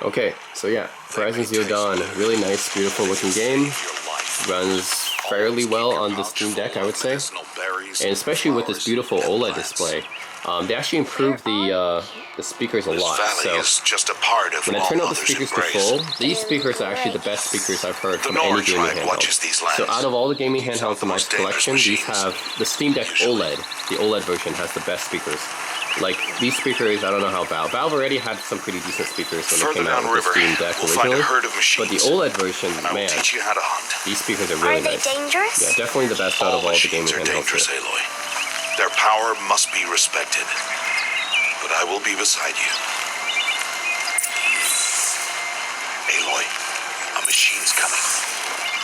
Okay, so yeah, Horizon Zero Dawn, really nice, beautiful looking game. Runs fairly well on the Steam Deck, I would say. And especially with this beautiful OLED display. They actually improved the speakers a lot. So when I turn out the speakers to full, these speakers are actually the best speakers I've heard from any gaming handheld. So out of all the gaming handhelds in my collection, these have the Steam Deck OLED. The OLED version has the best speakers. Like these speakers, I don't know how Valve already had some pretty decent speakers when they came out with the Steam Deck originally, but the OLED version, man, these speakers are really nice. Are they dangerous? Yeah, definitely the best out of all the gaming handhelds here. Aloy. Their power must be respected, but I will be beside you. Aloy, a machine's coming.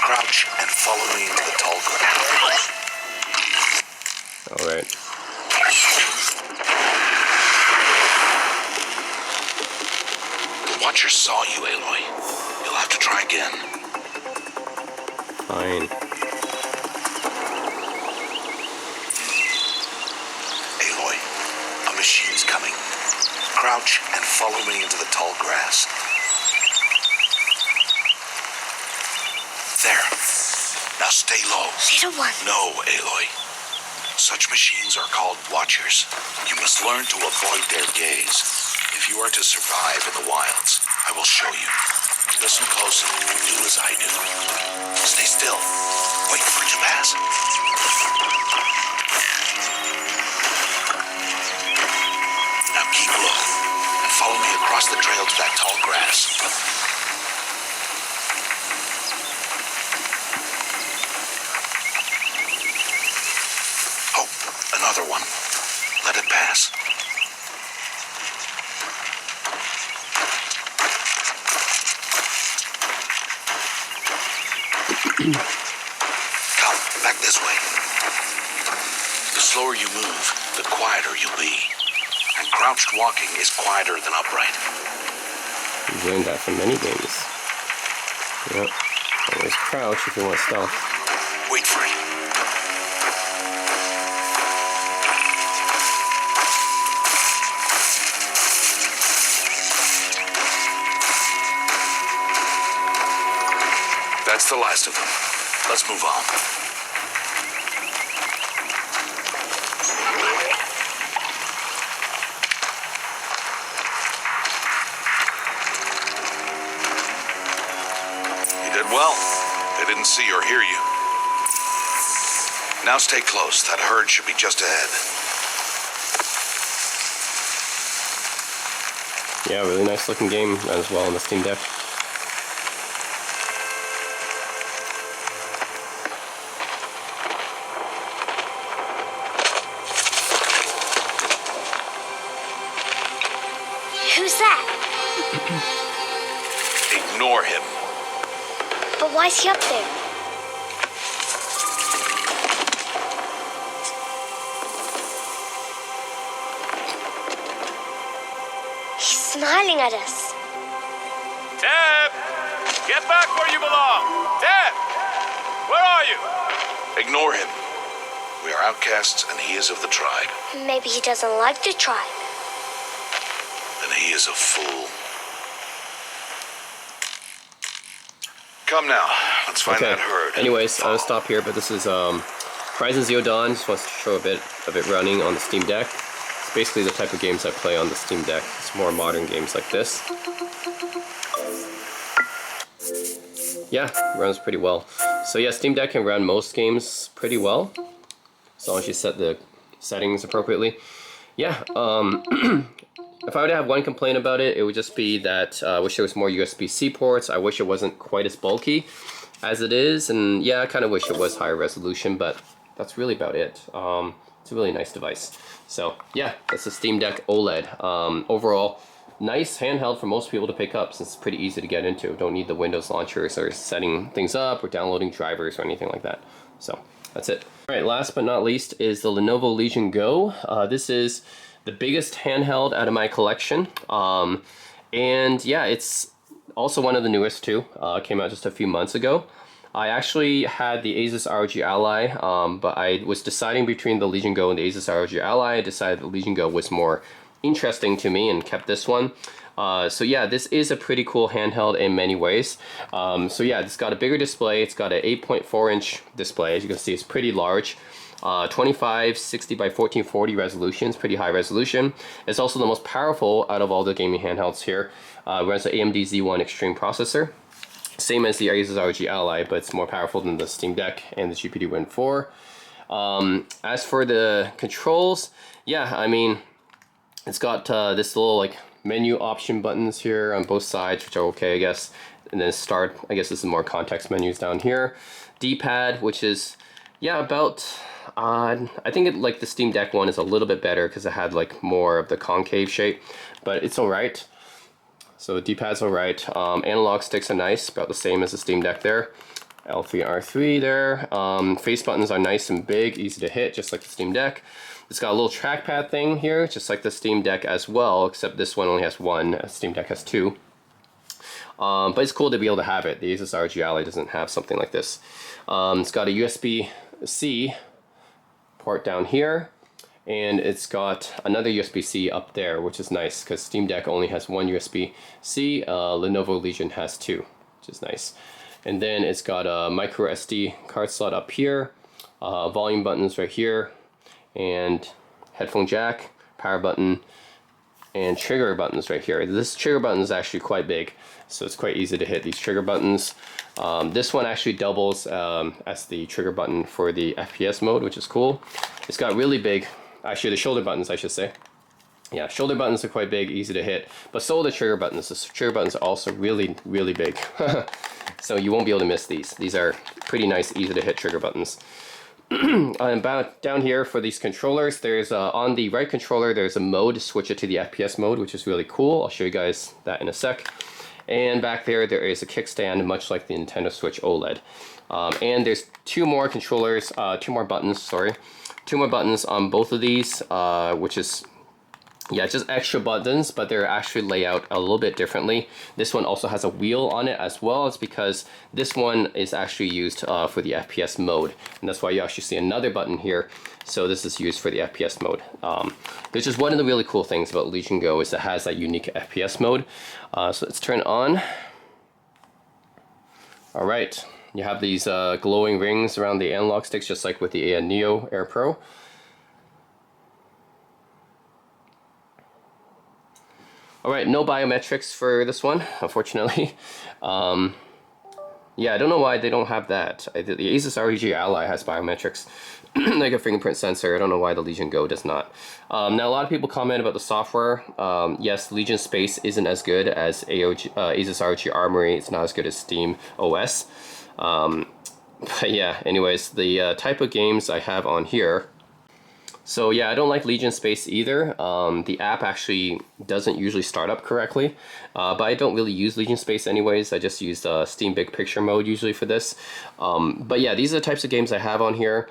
Crouch and follow me into the tall grass. All right. Watcher saw you, Aloy. You'll have to try again. Fine. Aloy, a machine's coming. Crouch and follow me into the tall grass. There. Now stay low. Little one. No, Aloy. Such machines are called Watchers. You must learn to avoid their gaze. If you are to survive in the wilds, I will show you. Listen close and do as I do. Stay still. Wait for it to pass. Now keep low and follow me across the trail to that tall grass. Oh, another one. Let it pass. Come, back this way. The slower you move, the quieter you'll be. And crouched walking is quieter than upright. You learned that from many games. Yep. Always crouch if you want stealth. Wait for it. That's the last of them. Let's move on. You did well. They didn't see or hear you. Now stay close. That herd should be just ahead. Yeah, really nice looking game as well on the Steam Deck. Who's that? Ignore him. But why is he up there? He's smiling at us. Tab! Get back where you belong! Tab! Where are you? Ignore him. We are outcasts, and he is of the tribe. Maybe he doesn't like the tribe. And he is a fool. Come now. Let's find that herd. Anyways, I'll stop here, but this is Horizon Zero Dawn. Just wants to show a bit of it running on the Steam Deck. It's basically the type of games I play on the Steam Deck. It's more modern games like this. Yeah, runs pretty well. So yeah, Steam Deck can run most games pretty well, as long as you set the settings appropriately. Yeah, if I were to have one complaint about it, it would just be that I wish there was more USB-C ports. I wish it wasn't quite as bulky as it is, and yeah, I kind of wish it was higher resolution, but that's really about it. It's a really nice device. So yeah, that's the Steam Deck OLED. Overall, nice handheld for most people to pick up since it's pretty easy to get into. Don't need the Windows launchers or setting things up or downloading drivers or anything like that. So that's it. All right, last but not least is the Lenovo Legion Go. This is the biggest handheld out of my collection. And yeah, it's also one of the newest too. Came out just a few months ago. I actually had the Asus ROG Ally, but I was deciding between the Legion Go and the Asus ROG Ally. I decided the Legion Go was more interesting to me and kept this one. So yeah, this is a pretty cool handheld in many ways. So yeah, it's got a bigger display. It's got an 8.4 inch display. As you can see, it's pretty large. 2560 by 1440 resolution. It's pretty high resolution. It's also the most powerful out of all the gaming handhelds here. Runs the AMD Z1 Extreme processor. Same as the Asus ROG Ally, but it's more powerful than the Steam Deck and the GPD Win 4. As for the controls, yeah, I mean, it's got this little like menu option buttons here on both sides, which are okay, I guess. And then start, I guess this is more context menus down here. D-pad, which is, yeah, about, I think it, like the Steam Deck one is a little bit better because it had like more of the concave shape, but it's all right. So the D-pad's all right. Analog sticks are nice, about the same as the Steam Deck there. L3, R3 there. Face buttons are nice and big, easy to hit, just like the Steam Deck. It's got a little trackpad thing here, just like the Steam Deck as well, except this one only has one, Steam Deck has two. But it's cool to be able to have it. The Asus ROG Ally doesn't have something like this. It's got a USB-C port down here, and it's got another USB-C up there, which is nice, because Steam Deck only has one USB-C, Lenovo Legion has two, which is nice. And then it's got a micro SD card slot up here, volume buttons right here, and headphone jack, power button, and trigger buttons right here. This trigger button is actually quite big, so it's quite easy to hit these trigger buttons. This one actually doubles as the trigger button for the FPS mode, which is cool. It's got really big, actually the shoulder buttons I should say. Yeah, shoulder buttons are quite big, easy to hit, but so are the trigger buttons. The trigger buttons are also really, really big. So you won't be able to miss these. These are pretty nice, easy to hit trigger buttons. And down here for these controllers, there's on the right controller there's a mode to switch it to the FPS mode, which is really cool. I'll show you guys that in a sec. And back there is a kickstand, much like the Nintendo Switch OLED. And there's two more buttons on both of these, which is, yeah, just extra buttons, but they're actually laid out a little bit differently. This one also has a wheel on it as well. It's because this one is actually used for the FPS mode, and that's why you actually see another button here. So this is used for the FPS mode. Which is one of the really cool things about Legion Go, is it has that unique FPS mode. So let's turn it on. All right, you have these glowing rings around the analog sticks, just like with the Ayaneo Air Pro. All right, no biometrics for this one, unfortunately. Yeah, I don't know why they don't have that. The Asus ROG Ally has biometrics, like a fingerprint sensor. I don't know why the Legion Go does not. Now, a lot of people comment about the software. Yes, Legion Space isn't as good as Asus ROG Armory. It's not as good as Steam OS. But yeah, anyways, the type of games I have on here. So yeah, I don't like Legion Space either. The app actually doesn't usually start up correctly, but I don't really use Legion Space anyways. I just use Steam Big Picture mode usually for this. But yeah, these are the types of games I have on here.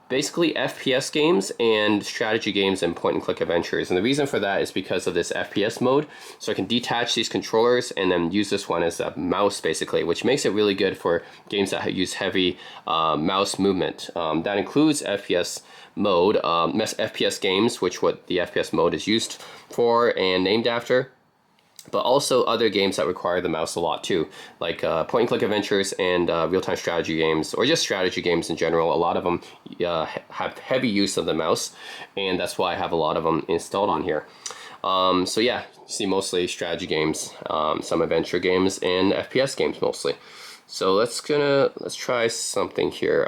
Basically FPS games and strategy games and point and click adventures. And the reason for that is because of this FPS mode. So I can detach these controllers and then use this one as a mouse basically, which makes it really good for games that use heavy mouse movement. That includes FPS mode, FPS games, which what the FPS mode is used for and named after, but also other games that require the mouse a lot too, like point and click adventures and real-time strategy games, or just strategy games in general. A lot of them have heavy use of the mouse, and that's why I have a lot of them installed on here. So yeah, you see mostly strategy games, some adventure games, and FPS games mostly. So let's try something here.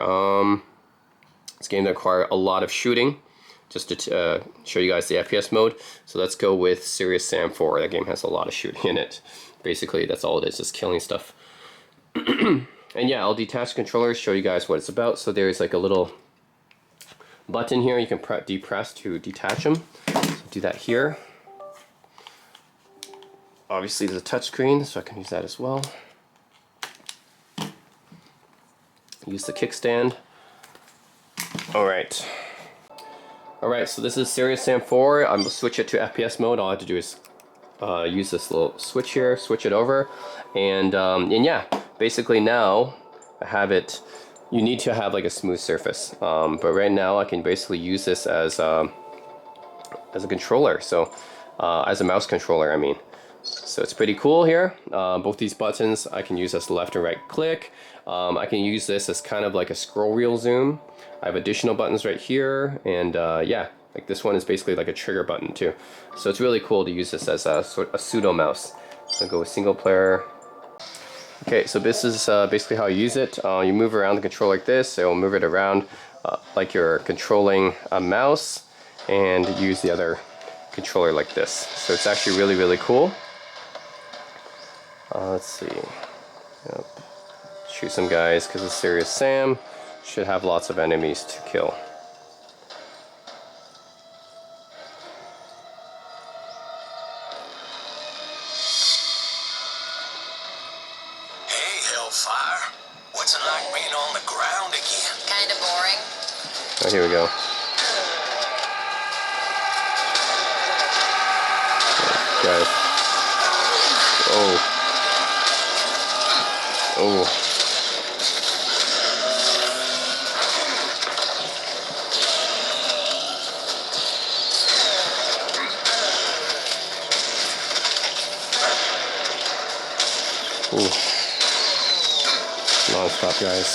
It's a game that requires a lot of shooting, just to show you guys the FPS mode. So let's go with Serious Sam 4. That game has a lot of shooting in it. Basically, that's all it is, just killing stuff. And yeah, I'll detach the controller, show you guys what it's about. So there's like a little button here you can depress to detach them. So do that here. Obviously, there's a touch screen, so I can use that as well. Use the kickstand. Alright, so this is Serious Sam 4. I'm going to switch it to FPS mode. All I have to do is use this little switch here, switch it over, and yeah, basically now I have it. You need to have like a smooth surface, but right now I can basically use this as a controller, so as a mouse controller, I mean. So it's pretty cool here. Both these buttons I can use as left and right click. I can use this as kind of like a scroll wheel zoom. I have additional buttons right here, and yeah, like this one is basically like a trigger button too. So it's really cool to use this as a pseudo mouse. I'll go with single player. Okay, so this is basically how you use it. You move around the controller like this. It will move it around like you're controlling a mouse, and use the other controller like this. So it's actually really, really cool. Let's see. Yep. Shoot some guys because it's Serious Sam. Should have lots of enemies to kill. Hey, Hellfire. What's it like being on the ground again? Kinda boring. Oh, here we go. Guys. Oh. Oh. Ooh. Non-stop, guys.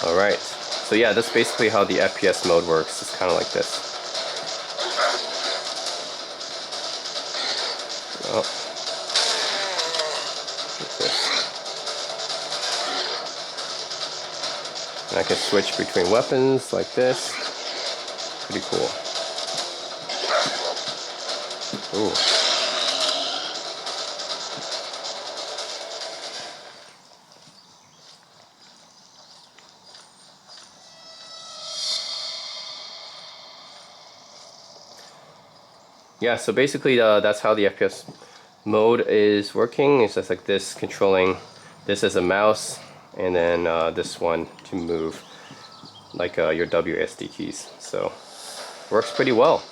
Alright, so yeah, that's basically how the FPS mode works. It's kind of like this. Oh. Like this. And I can switch between weapons like this. Pretty cool. Ooh. Yeah, so basically that's how the FPS mode is working. It's just like this, controlling this as a mouse, and then this one to move, like your WSD keys. So works pretty well.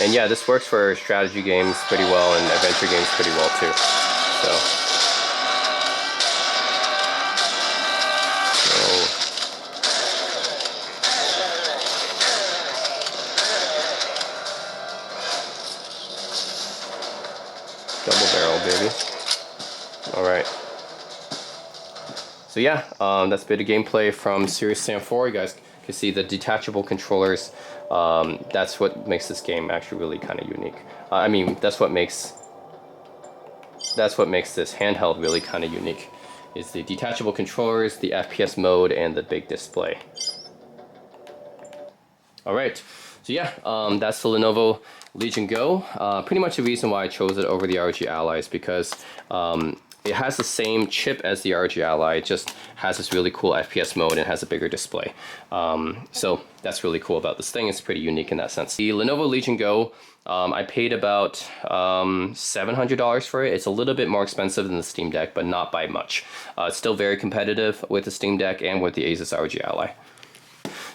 And yeah, this works for strategy games pretty well, and adventure games pretty well too. So maybe. All right. So yeah, that's a bit of gameplay from Serious Sam 4. You guys can see the detachable controllers. That's what makes this game actually really kind of unique. I mean, that's what makes this handheld really kind of unique. Is the detachable controllers, the FPS mode, and the big display. All right, so yeah, that's the Lenovo Legion Go. Pretty much the reason why I chose it over the ROG Ally is because it has the same chip as the ROG Ally, it just has this really cool FPS mode and has a bigger display. So that's really cool about this thing. It's pretty unique in that sense. The Lenovo Legion Go, I paid about $700 for it. It's a little bit more expensive than the Steam Deck, but not by much. It's still very competitive with the Steam Deck and with the Asus ROG Ally.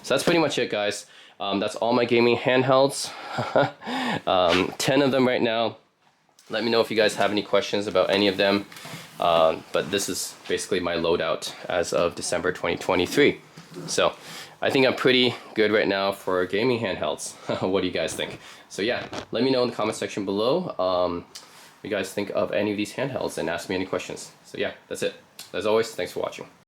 So that's pretty much it, guys. That's all my gaming handhelds. 10 of them right now. Let me know if you guys have any questions about any of them. But this is basically my loadout as of December 2023. So I think I'm pretty good right now for gaming handhelds. What do you guys think? So yeah, let me know in the comment section below what you guys think of any of these handhelds and ask me any questions. So yeah, that's it. As always, thanks for watching.